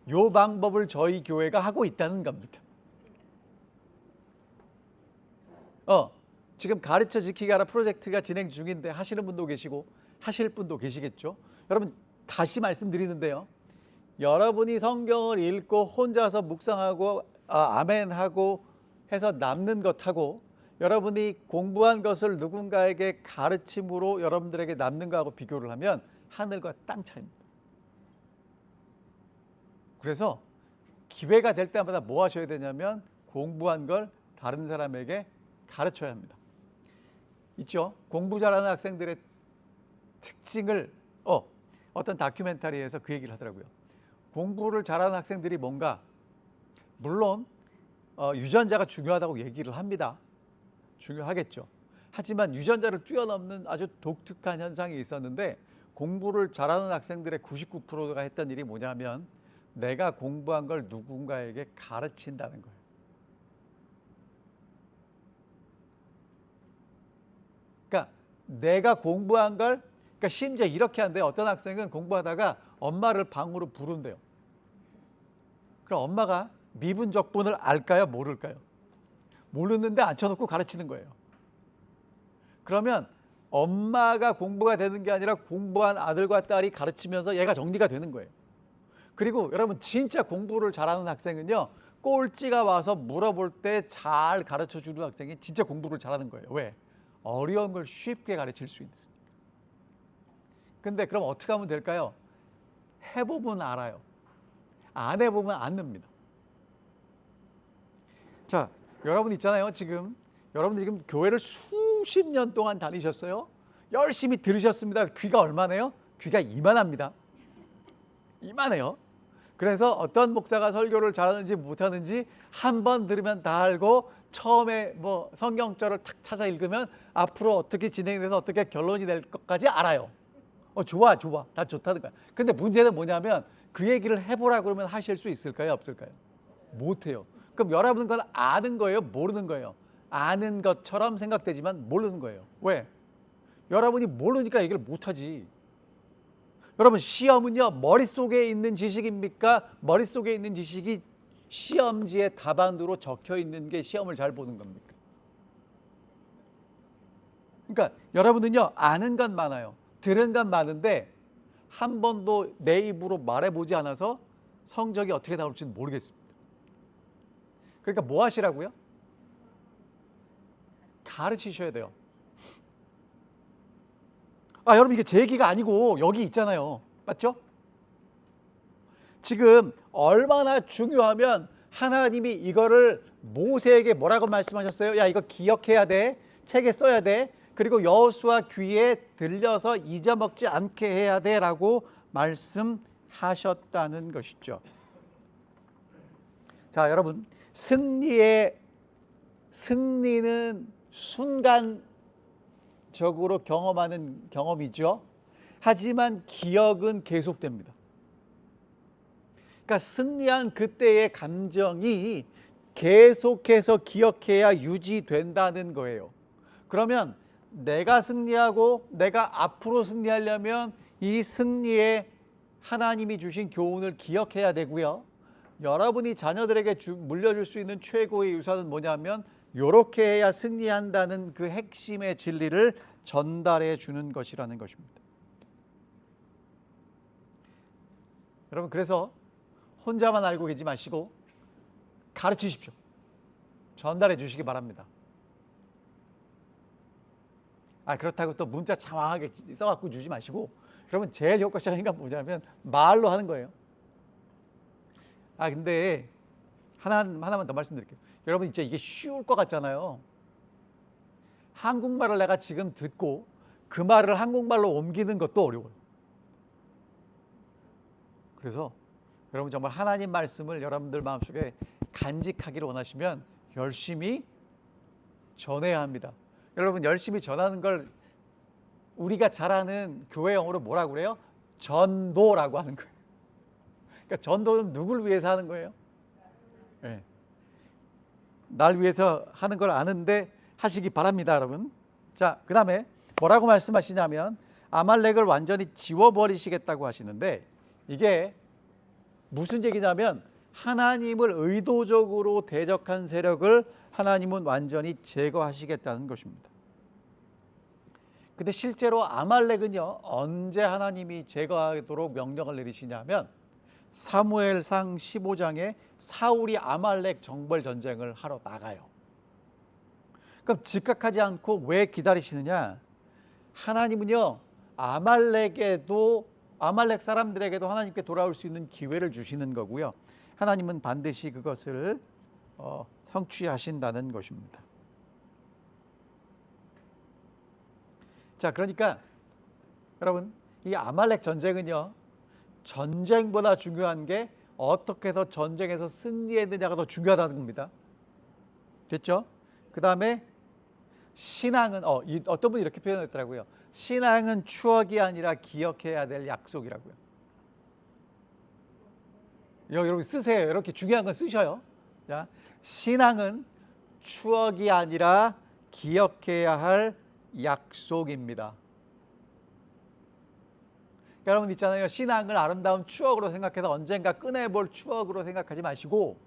이 방법을 저희 교회가 하고 있다는 겁니다. 지금 가르쳐 지키기 하라 프로젝트가 진행 중인데 하시는 분도 계시고 하실 분도 계시겠죠. 여러분 다시 말씀드리는데요. 여러분이 성경을 읽고 혼자서 묵상하고 아멘하고 해서 남는 것하고 여러분이 공부한 것을 누군가에게 가르침으로 여러분들에게 남는 것하고 비교를 하면 하늘과 땅 차이입니다. 그래서 기회가 될 때마다 뭐 하셔야 되냐면 공부한 걸 다른 사람에게 가르쳐야 합니다. 있죠? 공부 잘하는 학생들의 특징을 어떤 다큐멘터리에서 그 얘기를 하더라고요. 공부를 잘하는 학생들이 뭔가 물론 유전자가 중요하다고 얘기를 합니다. 중요하겠죠. 하지만 유전자를 뛰어넘는 아주 독특한 현상이 있었는데 공부를 잘하는 학생들의 99%가 했던 일이 뭐냐면 내가 공부한 걸 누군가에게 가르친다는 거예요. 그러니까 내가 공부한 걸 그러니까 심지어 이렇게 한대요. 어떤 학생은 공부하다가 엄마를 방으로 부른대요. 그럼 엄마가 미분적분을 알까요? 모를까요? 모르는데 앉혀놓고 가르치는 거예요. 그러면 엄마가 공부가 되는 게 아니라 공부한 아들과 딸이 가르치면서 얘가 정리가 되는 거예요. 그리고 여러분 진짜 공부를 잘하는 학생은요. 꼴찌가 와서 물어볼 때 잘 가르쳐주는 학생이 진짜 공부를 잘하는 거예요. 왜? 어려운 걸 쉽게 가르칠 수 있으니까. 근데 그럼 어떻게 하면 될까요? 해보면 알아요. 안 해보면 안 납니다. 자, 여러분 있잖아요. 여러분들 지금 교회를 수십 년 동안 다니셨어요. 열심히 들으셨습니다. 귀가 얼마나요? 귀가 이만합니다. 이만해요. 그래서 어떤 목사가 설교를 잘하는지 못하는지 한 번 들으면 다 알고 처음에 뭐 성경절을 탁 찾아 읽으면 앞으로 어떻게 진행돼서 어떻게 결론이 될 것까지 알아요. 좋아. 다 좋다는 거야. 근데 문제는 뭐냐면 그 얘기를 해보라 그러면 하실 수 있을까요? 없을까요? 못해요. 그럼 여러분은 그걸 아는 거예요? 모르는 거예요? 아는 것처럼 생각되지만 모르는 거예요. 왜? 여러분이 모르니까 얘기를 못하지. 여러분 시험은요 머릿속에 있는 지식입니까? 머릿속에 있는 지식이 시험지의 답안으로 적혀 있는 게 시험을 잘 보는 겁니까? 그러니까 여러분은요 아는 건 많아요. 들은 건 많은데 한 번도 내 입으로 말해보지 않아서 성적이 어떻게 나올지는 모르겠습니다. 그러니까 뭐 하시라고요? 가르치셔야 돼요. 여러분 이게 제 얘기가 아니고 여기 있잖아요. 맞죠? 지금 얼마나 중요하면 하나님이 이거를 모세에게 뭐라고 말씀하셨어요? 야 이거 기억해야 돼. 책에 써야 돼. 그리고 여호수아 귀에 들려서 잊어먹지 않게 해야 돼 라고 말씀하셨다는 것이죠. 자 여러분 승리는 순간적으로 경험하는 경험이죠. 하지만 기억은 계속됩니다. 그러니까 승리한 그때의 감정이 계속해서 기억해야 유지된다는 거예요. 그러면 내가 승리하고 내가 앞으로 승리하려면 이 승리에 하나님이 주신 교훈을 기억해야 되고요. 여러분이 자녀들에게 물려줄 수 있는 최고의 유산은 뭐냐면 이렇게 해야 승리한다는 그 핵심의 진리를 전달해 주는 것이라는 것입니다. 여러분 그래서 혼자만 알고 계지 마시고 가르치십시오. 전달해 주시기 바랍니다. 그렇다고 또 문자 장황하게 써갖고 주지 마시고 여러분 제일 효과적인 건 뭐냐면 말로 하는 거예요. 근데 하나만 더 말씀드릴게요. 여러분 이제 이게 쉬울 것 같잖아요. 한국말을 내가 지금 듣고 그 말을 한국말로 옮기는 것도 어려워요. 그래서 여러분 정말 하나님 말씀을 여러분들 마음속에 간직하기를 원하시면 열심히 전해야 합니다. 여러분 열심히 전하는 걸 우리가 잘 아는 교회 영어로 뭐라고 그래요? 전도라고 하는 거예요. 그러니까 전도는 누굴 위해서 하는 거예요? 네. 날 위해서 하는 걸 아는데 하시기 바랍니다, 여러분. 자, 그 다음에 뭐라고 말씀하시냐면 아말렉을 완전히 지워버리시겠다고 하시는데 이게 무슨 얘기냐면 하나님을 의도적으로 대적한 세력을 하나님은 완전히 제거하시겠다는 것입니다. 근데 실제로 아말렉은요 언제 하나님이 제거하도록 명령을 내리시냐면 사무엘상 15장에 사울이 아말렉 정벌 전쟁을 하러 나가요. 그럼 즉각하지 않고 왜 기다리시느냐? 하나님은요 아말렉 사람들에게도 하나님께 돌아올 수 있는 기회를 주시는 거고요. 하나님은 반드시 그것을 성취하신다는 것입니다. 자, 그러니까 여러분 이 아말렉 전쟁은요 전쟁보다 중요한 게 어떻게 해서 전쟁에서 승리했느냐가 더 중요하다는 겁니다. 됐죠? 그 다음에 신앙은 어떤 분이 이렇게 표현했더라고요. 신앙은 추억이 아니라 기억해야 될 약속이라고요. 여러분 쓰세요. 이렇게 중요한 건 쓰셔요. 자, 신앙은 추억이 아니라 기억해야 할 약속입니다. 여러분 있잖아요. 신앙을 아름다운 추억으로 생각해서 언젠가 꺼내볼 추억으로 생각하지 마시고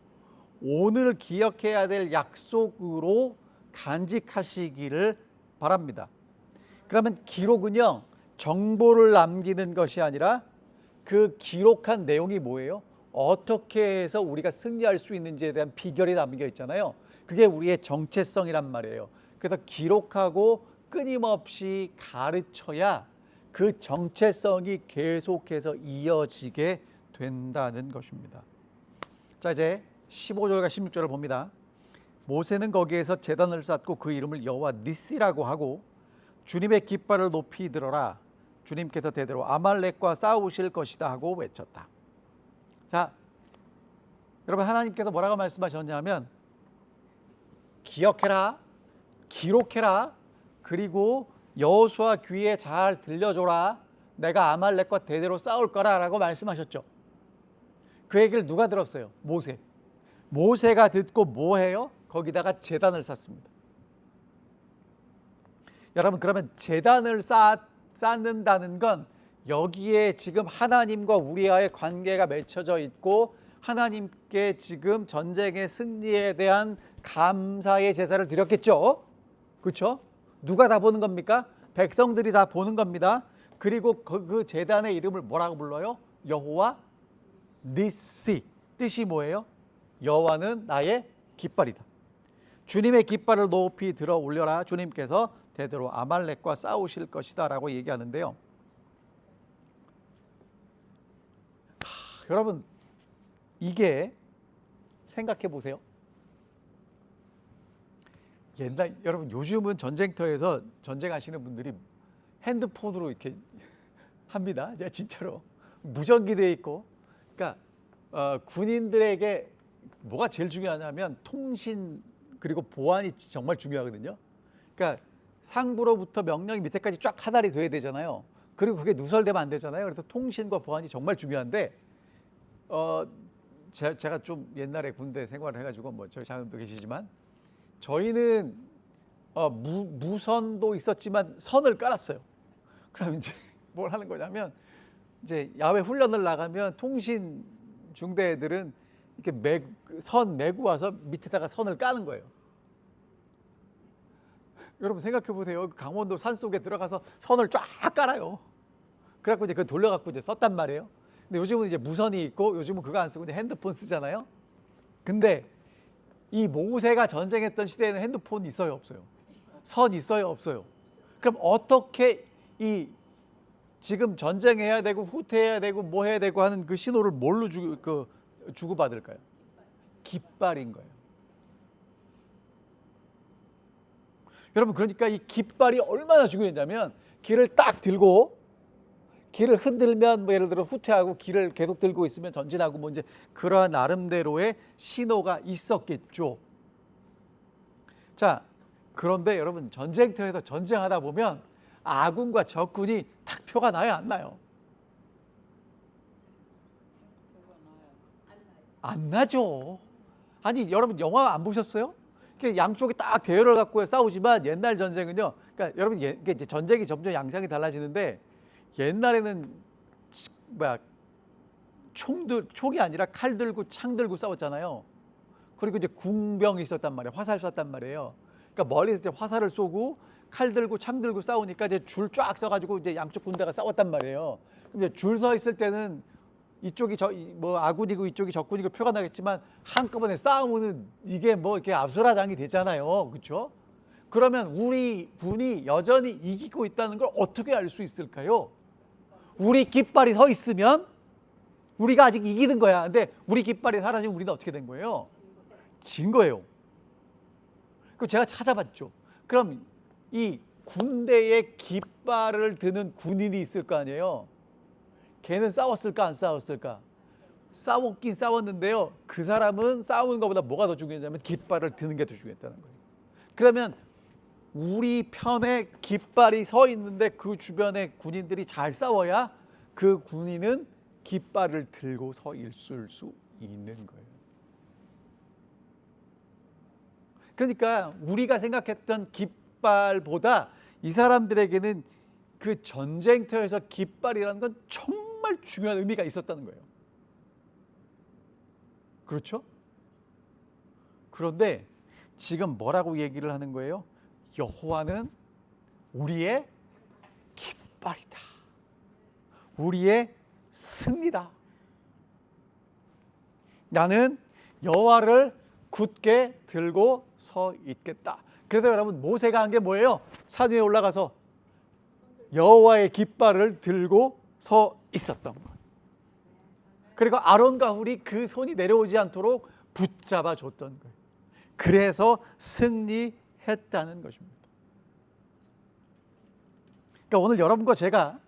오늘 기억해야 될 약속으로 간직하시기를 바랍니다. 그러면 기록은요 정보를 남기는 것이 아니라 그 기록한 내용이 뭐예요? 어떻게 해서 우리가 승리할 수 있는지에 대한 비결이 담겨 있잖아요. 그게 우리의 정체성이란 말이에요. 그래서 기록하고 끊임없이 가르쳐야 그 정체성이 계속해서 이어지게 된다는 것입니다. 자, 이제 15절과 16절을 봅니다. 모세는 거기에서 제단을 쌓고 그 이름을 여호와 니시라고 하고 주님의 깃발을 높이 들어라. 주님께서 대대로 아말렉과 싸우실 것이다 하고 외쳤다. 자, 여러분 하나님께서 뭐라고 말씀하셨냐면 기억해라, 기록해라, 그리고 여호수아 귀에 잘 들려줘라. 내가 아말렉과 대대로 싸울 거라라고 말씀하셨죠. 그 얘기를 누가 들었어요? 모세. 모세가 듣고 뭐 해요? 거기다가 제단을 쌓습니다. 여러분 그러면 제단을 쌓는다는 건 여기에 지금 하나님과 우리와의 관계가 맺혀져 있고 하나님께 지금 전쟁의 승리에 대한 감사의 제사를 드렸겠죠. 그렇죠? 누가 다 보는 겁니까? 백성들이 다 보는 겁니다. 그리고 그 제단의 이름을 뭐라고 불러요? 여호와 니시. 뜻이 뭐예요? 여호와는 나의 깃발이다. 주님의 깃발을 높이 들어 올려라. 주님께서 대대로 아말렉과 싸우실 것이다 라고 얘기하는데요. 여러분 이게 생각해 보세요. 여러분 요즘은 전쟁터에서 전쟁하시는 분들이 핸드폰으로 이렇게 합니다. 진짜로 무전기 돼 있고. 그러니까 군인들에게 뭐가 제일 중요하냐면 통신 그리고 보안이 정말 중요하거든요. 그러니까 상부로부터 명령이 밑에까지 쫙 하달이 돼야 되잖아요. 그리고 그게 누설되면 안 되잖아요. 그래서 통신과 보안이 정말 중요한데 제가 좀 옛날에 군대 생활을 해가지고 뭐 저희 장님도 계시지만 저희는 무선도 있었지만 선을 깔았어요. 그럼 이제 뭘 하는 거냐면 이제 야외 훈련을 나가면 통신 중대 애들은 이렇게 선 메고 와서 밑에다가 선을 까는 거예요. 여러분 생각해 보세요. 강원도 산 속에 들어가서 선을 쫙 깔아요. 그래갖고 이제 그걸 돌려갖고 이제 썼단 말이에요. 근데 요즘은 이제 무선이 있고 요즘은 그거 안 쓰고 이제 핸드폰 쓰잖아요. 근데 이 모세가 전쟁했던 시대에는 핸드폰 있어요, 없어요? 선 있어요, 없어요? 그럼 어떻게 이 지금 전쟁해야 되고 후퇴해야 되고 뭐 해야 되고 하는 그 신호를 뭘로 주고받을까요? 깃발인 거예요. 여러분, 그러니까 이 깃발이 얼마나 중요했냐면, 길을 딱 들고 길을 흔들면 뭐 예를 들어 후퇴하고, 길을 계속 들고 있으면 전진하고, 뭐 이제 그러한 나름대로의 신호가 있었겠죠. 자, 그런데 여러분, 전쟁터에서 전쟁하다 보면 아군과 적군이 딱 표가 나요, 안 나요? 안 나죠. 아니, 여러분 영화 안 보셨어요? 양쪽이 딱 대열을 갖고 싸우지만, 옛날 전쟁은요. 그러니까 여러분, 이제 전쟁이 점점 양상이 달라지는데, 옛날에는 뭐야, 총이 아니라 칼 들고 창 들고 싸웠잖아요. 그리고 이제 궁병이 있었단 말이에요. 화살 쐈단 말이에요. 그러니까 멀리서 이제 화살을 쏘고 칼 들고 창 들고 싸우니까 이제 줄 쫙 서가지고 이제 양쪽 군대가 싸웠단 말이에요. 그럼 이제 줄 서 있을 때는 이쪽이 뭐 아군이고 이쪽이 적군이고 표가 나겠지만, 한꺼번에 싸우면은 이게 뭐 이렇게 아수라장이 되잖아요, 그렇죠? 그러면 우리 군이 여전히 이기고 있다는 걸 어떻게 알 수 있을까요? 우리 깃발이 서 있으면 우리가 아직 이기는 거야. 근데 우리 깃발이 사라지면 우리는 어떻게 된 거예요? 진 거예요. 그 제가 찾아봤죠. 그럼 이 군대에 깃발을 드는 군인이 있을 거 아니에요. 걔는 싸웠을까 안 싸웠을까? 싸웠긴 싸웠는데요. 그 사람은 싸우는 것보다 뭐가 더 중요했냐면 깃발을 드는 게 더 중요했다는 거예요. 그러면 우리 편에 깃발이 서 있는데 그 주변에 군인들이 잘 싸워야 그 군인은 깃발을 들고 서 있을 수 있는 거예요. 그러니까 우리가 생각했던 깃발보다 이 사람들에게는 그 전쟁터에서 깃발이라는 건 정말 중요한 의미가 있었다는 거예요. 그렇죠? 그런데 지금 뭐라고 얘기를 하는 거예요? 여호와는 우리의 깃발이다. 우리의 승리다. 나는 여호와를 굳게 들고 서 있겠다. 그래서 여러분, 모세가 한 게 뭐예요? 산 위에 올라가서 여호와의 깃발을 들고 서 있었던 것. 그리고 아론과 훌이 그 손이 내려오지 않도록 붙잡아 줬던 거예요. 그래서 승리했다는 것입니다. 그러니까 오늘 여러분과 제가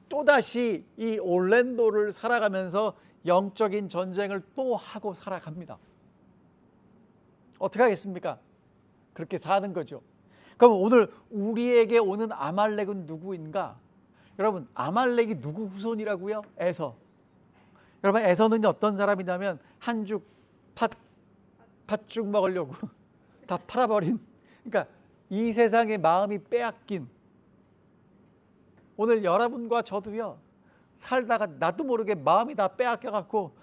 또다시 이 올랜도를 살아가면서 영적인 전쟁을 또 하고 살아갑니다. 어떻게 하겠습니까? 그렇게 사는 거죠. 그럼 오늘 우리에게 오는 아말렉은 누구인가? 여러분, 아말렉이 누구 후손이라고요? 에서. 여러분, 에서는 어떤 사람이냐면 한죽 팥죽 먹으려고 다 팔아버린, 그러니까 이 세상의 마음이 빼앗긴, 오늘 여러분과 저도요, 살다가 나도 모르게 마음이 다 빼앗겨 갖고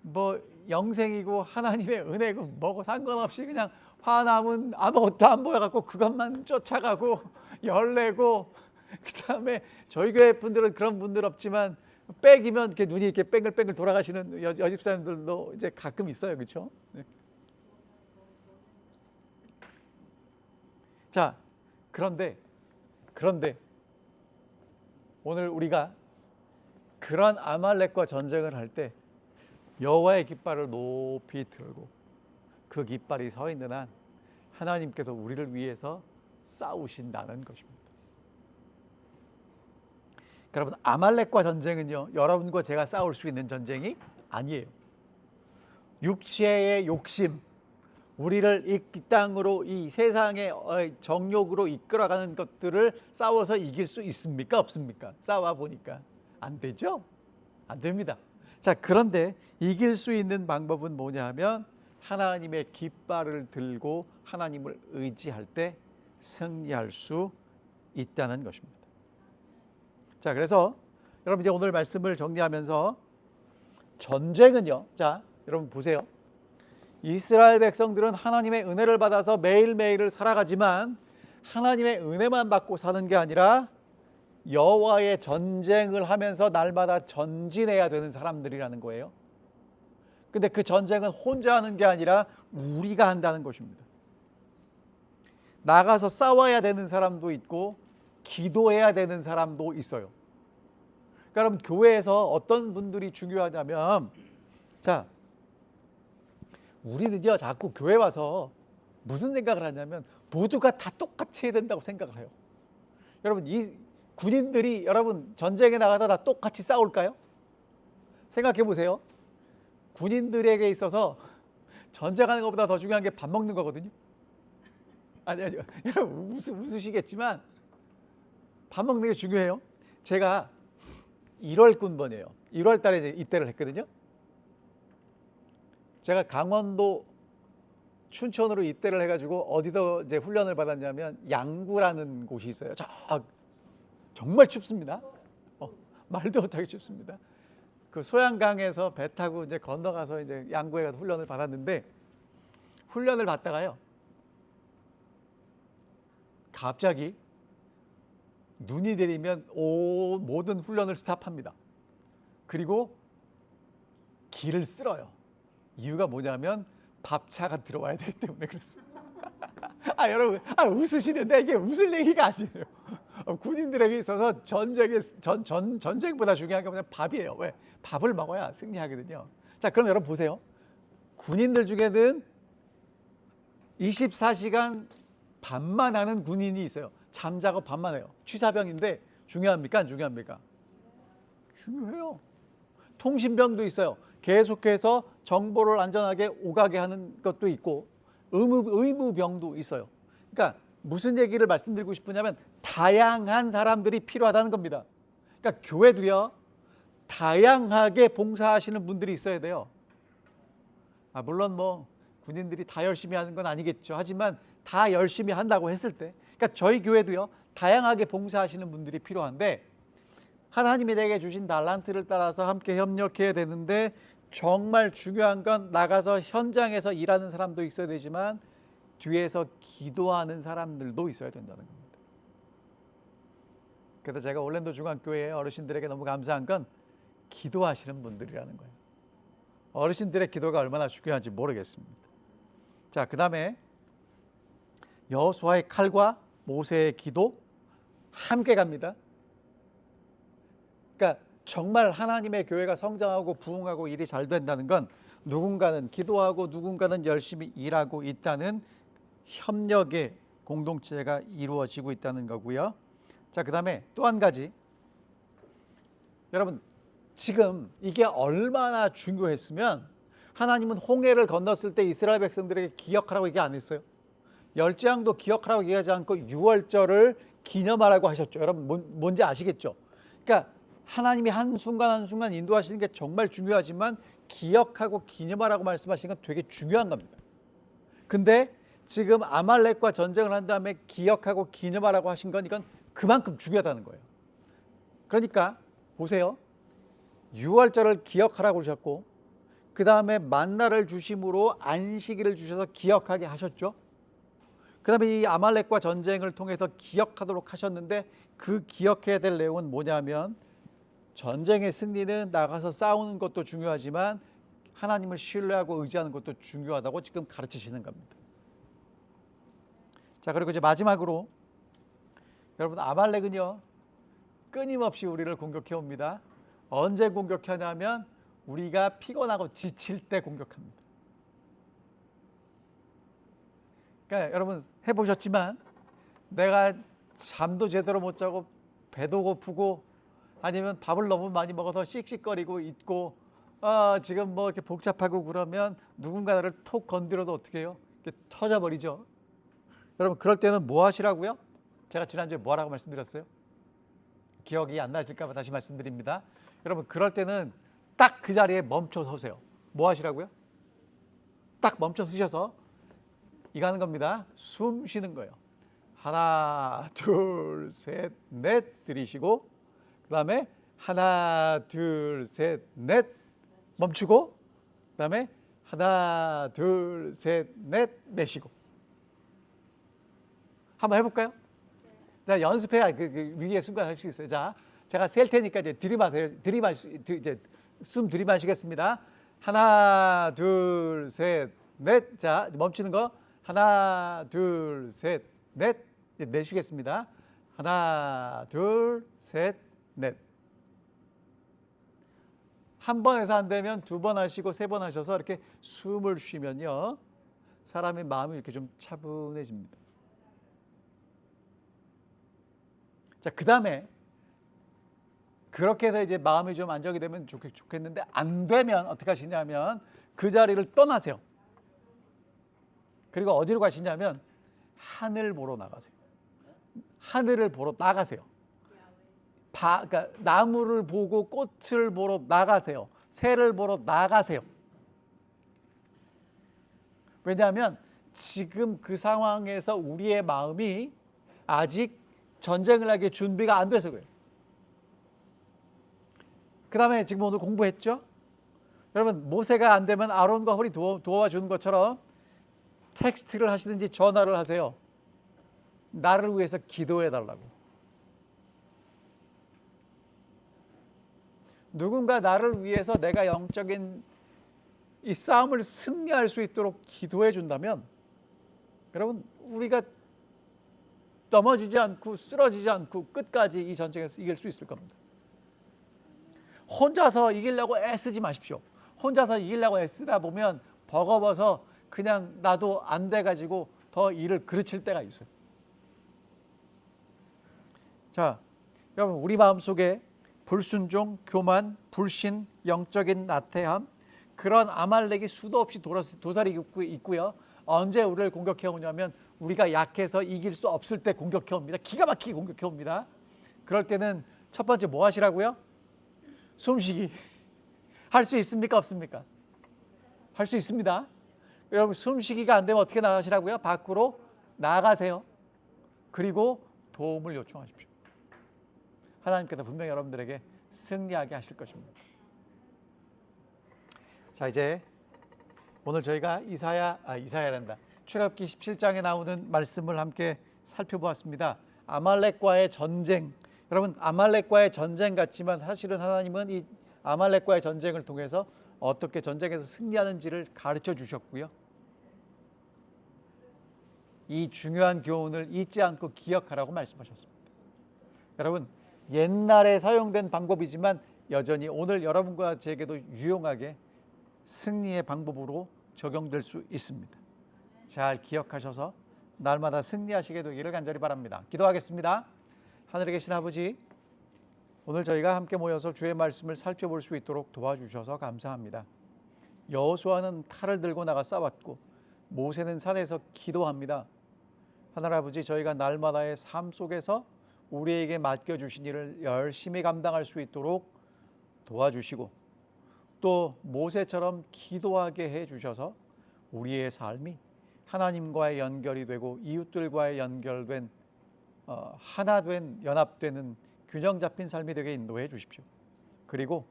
뭐 영생이고 하나님의 은혜고 뭐고 상관없이 그냥 화남은 아무것도 안 보여 갖고 그것만 쫓아가고 열내고, 그다음에 저희 교회 분들은 그런 분들 없지만 빽이면 이렇게 눈이 이렇게 뺑글뺑글 돌아가시는 여집사님들도 이제 가끔 있어요. 그렇죠? 네. 자, 그런데 오늘 우리가 그런 아말렉과 전쟁을 할 때 여호와의 깃발을 높이 들고 그 깃발이 서 있는 한 하나님께서 우리를 위해서 싸우신다는 것입니다. 여러분, 아말렉과 전쟁은요, 여러분과 제가 싸울 수 있는 전쟁이 아니에요. 육체의 욕심, 우리를 이 땅으로, 이 세상의 정욕으로 이끌어가는 것들을 싸워서 이길 수 있습니까? 없습니까? 싸워 보니까 안 되죠? 안 됩니다. 자, 그런데 이길 수 있는 방법은 뭐냐 하면 하나님의 깃발을 들고 하나님을 의지할 때 승리할 수 있다는 것입니다. 자, 그래서 여러분, 이제 오늘 말씀을 정리하면서 전쟁은요, 자, 여러분 보세요. 이스라엘 백성들은 하나님의 은혜를 받아서 매일매일을 살아가지만 하나님의 은혜만 받고 사는 게 아니라 여호와의 전쟁을 하면서 날마다 전진해야 되는 사람들이라는 거예요. 근데 그 전쟁은 혼자 하는 게 아니라 우리가 한다는 것입니다. 나가서 싸워야 되는 사람도 있고 기도해야 되는 사람도 있어요. 그러니까 여러분, 교회에서 어떤 분들이 중요하냐면, 자, 우리는요 자꾸 교회 와서 무슨 생각을 하냐면 모두가 다 똑같이 해야 된다고 생각을 해요. 여러분, 이 군인들이 여러분 전쟁에 나가다 다 똑같이 싸울까요? 생각해 보세요. 군인들에게 있어서 전쟁하는 것보다 더 중요한 게 밥 먹는 거거든요. 아니요. 여러분 웃으시겠지만 밥 먹는 게 중요해요. 제가 1월 군번이에요. 1월 달에 이제 입대를 했거든요. 제가 강원도 춘천으로 입대를 해가지고 어디서 이제 훈련을 받았냐면 양구라는 곳이 있어요. 정말 춥습니다. 말도 못하게 춥습니다. 그 소양강에서 배 타고 이제 건너가서 이제 양구에 가서 훈련을 받았는데, 훈련을 받다가요, 갑자기 눈이 내리면 모든 훈련을 스탑합니다. 그리고 길을 쓸어요. 이유가 뭐냐면 밥차가 들어와야 되기 때문에 그렇습니다. 여러분, 웃으시는데 이게 웃을 얘기가 아니에요. 군인들에게 있어서 전쟁보다 중요한 게 뭐냐면 밥이에요. 왜? 밥을 먹어야 승리하거든요. 자, 그럼 여러분 보세요. 군인들 중에는 24시간 밥만 하는 군인이 있어요. 잠자고 밥만 해요. 취사병인데 중요합니까? 안 중요합니까? 중요해요. 통신병도 있어요. 계속해서 정보를 안전하게 오가게 하는 것도 있고, 의무병도 있어요. 그러니까 무슨 얘기를 말씀드리고 싶으냐면 다양한 사람들이 필요하다는 겁니다. 그러니까 교회도요, 다양하게 봉사하시는 분들이 있어야 돼요. 물론 뭐 군인들이 다 열심히 하는 건 아니겠죠. 하지만 다 열심히 한다고 했을 때, 그러니까 저희 교회도요, 다양하게 봉사하시는 분들이 필요한데, 하나님이 내게 주신 달란트를 따라서 함께 협력해야 되는데, 정말 중요한 건 나가서 현장에서 일하는 사람도 있어야 되지만 뒤에서 기도하는 사람들도 있어야 된다는 겁니다. 그래서 제가 올랜도 중앙교회 어르신들에게 너무 감사한 건 기도하시는 분들이라는 거예요. 어르신들의 기도가 얼마나 중요한지 모르겠습니다. 자, 그 다음에 여호수아의 칼과 모세의 기도 함께 갑니다. 그러니까 정말 하나님의 교회가 성장하고 부흥하고 일이 잘 된다는 건 누군가는 기도하고 누군가는 열심히 일하고 있다는 협력의 공동체가 이루어지고 있다는 거고요. 자, 그 다음에 또 한 가지, 여러분 지금 이게 얼마나 중요했으면 하나님은 홍해를 건넜을 때 이스라엘 백성들에게 기억하라고 얘기 안 했어요. 열재앙도 기억하라고 얘기하지 않고 유월절을 기념하라고 하셨죠. 여러분 뭔지 아시겠죠? 그러니까 하나님이 한순간 한순간 인도하시는 게 정말 중요하지만 기억하고 기념하라고 말씀하시는 건 되게 중요한 겁니다. 근데 지금 아말렉과 전쟁을 한 다음에 기억하고 기념하라고 하신 건 이건 그만큼 중요하다는 거예요. 그러니까 보세요. 유월절을 기억하라고 하셨고, 그 다음에 만나를 주심으로 안식일을 주셔서 기억하게 하셨죠. 그 다음에 이 아말렉과 전쟁을 통해서 기억하도록 하셨는데, 그 기억해야 될 내용은 뭐냐면 전쟁의 승리는 나가서 싸우는 것도 중요하지만 하나님을 신뢰하고 의지하는 것도 중요하다고 지금 가르치시는 겁니다. 자, 그리고 이제 마지막으로 여러분, 아말렉은요 끊임없이 우리를 공격해 옵니다. 언제 공격하냐면 우리가 피곤하고 지칠 때 공격합니다. 그러니까 여러분 해보셨지만 내가 잠도 제대로 못 자고 배도 고프고 아니면 밥을 너무 많이 먹어서 씩씩거리고 있고 지금 뭐 이렇게 복잡하고 그러면 누군가 나를 톡 건드려도 어떻게 해요? 이렇게 터져버리죠. 여러분 그럴 때는 뭐 하시라고요? 제가 지난주에 뭐 하라고 말씀드렸어요? 기억이 안 나실까 봐 다시 말씀드립니다. 여러분 그럴 때는 딱 그 자리에 멈춰 서세요. 뭐 하시라고요? 딱 멈춰 서셔서 이거 하는 겁니다. 숨 쉬는 거예요. 하나 둘 셋 넷 들이쉬고, 그 다음에 하나 둘 셋 넷 멈추고, 그 다음에 하나 둘 셋 넷 내쉬고. 한번 해볼까요? 자, 연습해야 그 위기의 순간 할 수 있어요. 자, 제가 셀 테니까 이제 이제 숨 들이마시겠습니다. 하나 둘 셋 넷. 자, 멈추는 거. 하나 둘 셋 넷. 내쉬겠습니다. 하나 둘 셋 넷. 한 번 해서 안 되면 두 번 하시고 세 번 하셔서 이렇게 숨을 쉬면요 사람의 마음이 이렇게 좀 차분해집니다. 자, 그 다음에 그렇게 해서 이제 마음이 좀 안정이 되면 좋겠는데 안 되면 어떻게 하시냐면 그 자리를 떠나세요. 그리고 어디로 가시냐면 하늘 보러 나가세요. 하늘을 보러 나가세요. 그러니까 나무를 보고 꽃을 보러 나가세요. 새를 보러 나가세요. 왜냐하면 지금 그 상황에서 우리의 마음이 아직 전쟁을 하기에 준비가 안 돼서 그래요. 그 다음에 지금 오늘 공부했죠? 여러분, 모세가 안 되면 아론과 홀이 도와주는 것처럼 텍스트를 하시든지 전화를 하세요. 나를 위해서 기도해 달라고. 누군가 나를 위해서 내가 영적인 이 싸움을 승리할 수 있도록 기도해 준다면 여러분, 우리가 넘어지지 않고 쓰러지지 않고 끝까지 이 전쟁에서 이길 수 있을 겁니다. 혼자서 이기려고 애쓰지 마십시오. 혼자서 이기려고 애쓰다 보면 버거워서 그냥 나도 안 돼가지고 더 일을 그르칠 때가 있어요. 자, 여러분, 우리 마음속에 불순종, 교만, 불신, 영적인 나태함, 그런 아말렉이 수도 없이 도사리고 있고요. 언제 우리를 공격해 오냐면 우리가 약해서 이길 수 없을 때 공격해 옵니다. 기가 막히게 공격해 옵니다. 그럴 때는 첫 번째 뭐 하시라고요? 숨쉬기. 할 수 있습니까? 없습니까? 할 수 있습니다. 여러분, 숨쉬기가 안 되면 어떻게 나가시라고요? 밖으로 나가세요. 그리고 도움을 요청하십시오. 하나님께서 분명히 여러분들에게 승리하게 하실 것입니다. 자, 이제 오늘 저희가 이사야란다. 출애굽기 17장에 나오는 말씀을 함께 살펴보았습니다. 아말렉과의 전쟁. 여러분, 아말렉과의 전쟁 같지만 사실은 하나님은 이 아말렉과의 전쟁을 통해서 어떻게 전쟁에서 승리하는지를 가르쳐 주셨고요. 이 중요한 교훈을 잊지 않고 기억하라고 말씀하셨습니다. 여러분, 옛날에 사용된 방법이지만 여전히 오늘 여러분과 제게도 유용하게 승리의 방법으로 적용될 수 있습니다. 잘 기억하셔서 날마다 승리하시게 되기를 간절히 바랍니다. 기도하겠습니다. 하늘에 계신 아버지, 오늘 저희가 함께 모여서 주의 말씀을 살펴볼 수 있도록 도와주셔서 감사합니다. 여호수아는 칼을 들고 나가 싸웠고 모세는 산에서 기도합니다. 하늘 아버지, 저희가 날마다의 삶 속에서 우리에게 맡겨주신 일을 열심히 감당할 수 있도록 도와주시고 또 모세처럼 기도하게 해주셔서 우리의 삶이 하나님과의 연결이 되고 이웃들과의 연결된 하나된 연합되는 균형 잡힌 삶이 되게 인도해 주십시오. 그리고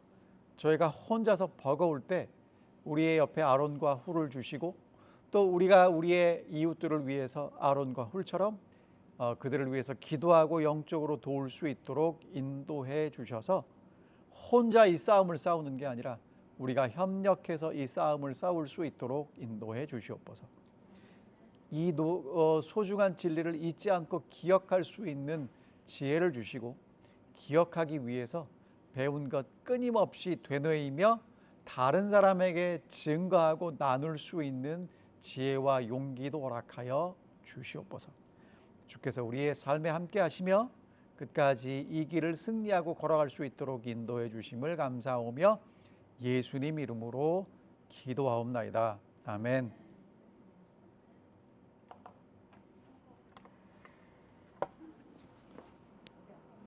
저희가 혼자서 버거울 때 우리의 옆에 아론과 훌을 주시고 또 우리가 우리의 이웃들을 위해서 아론과 훌처럼 그들을 위해서 기도하고 영적으로 도울 수 있도록 인도해 주셔서 혼자 이 싸움을 싸우는 게 아니라 우리가 협력해서 이 싸움을 싸울 수 있도록 인도해 주시옵소서. 이 소중한 진리를 잊지 않고 기억할 수 있는 지혜를 주시고 기억하기 위해서 배운 것 끊임없이 되뇌이며 다른 사람에게 증거하고 나눌 수 있는 지혜와 용기도 허락하여 주시옵소서. 주께서 우리의 삶에 함께 하시며 끝까지 이 길을 승리하고 걸어갈 수 있도록 인도해 주심을 감사하며 예수님 이름으로 기도하옵나이다. 아멘.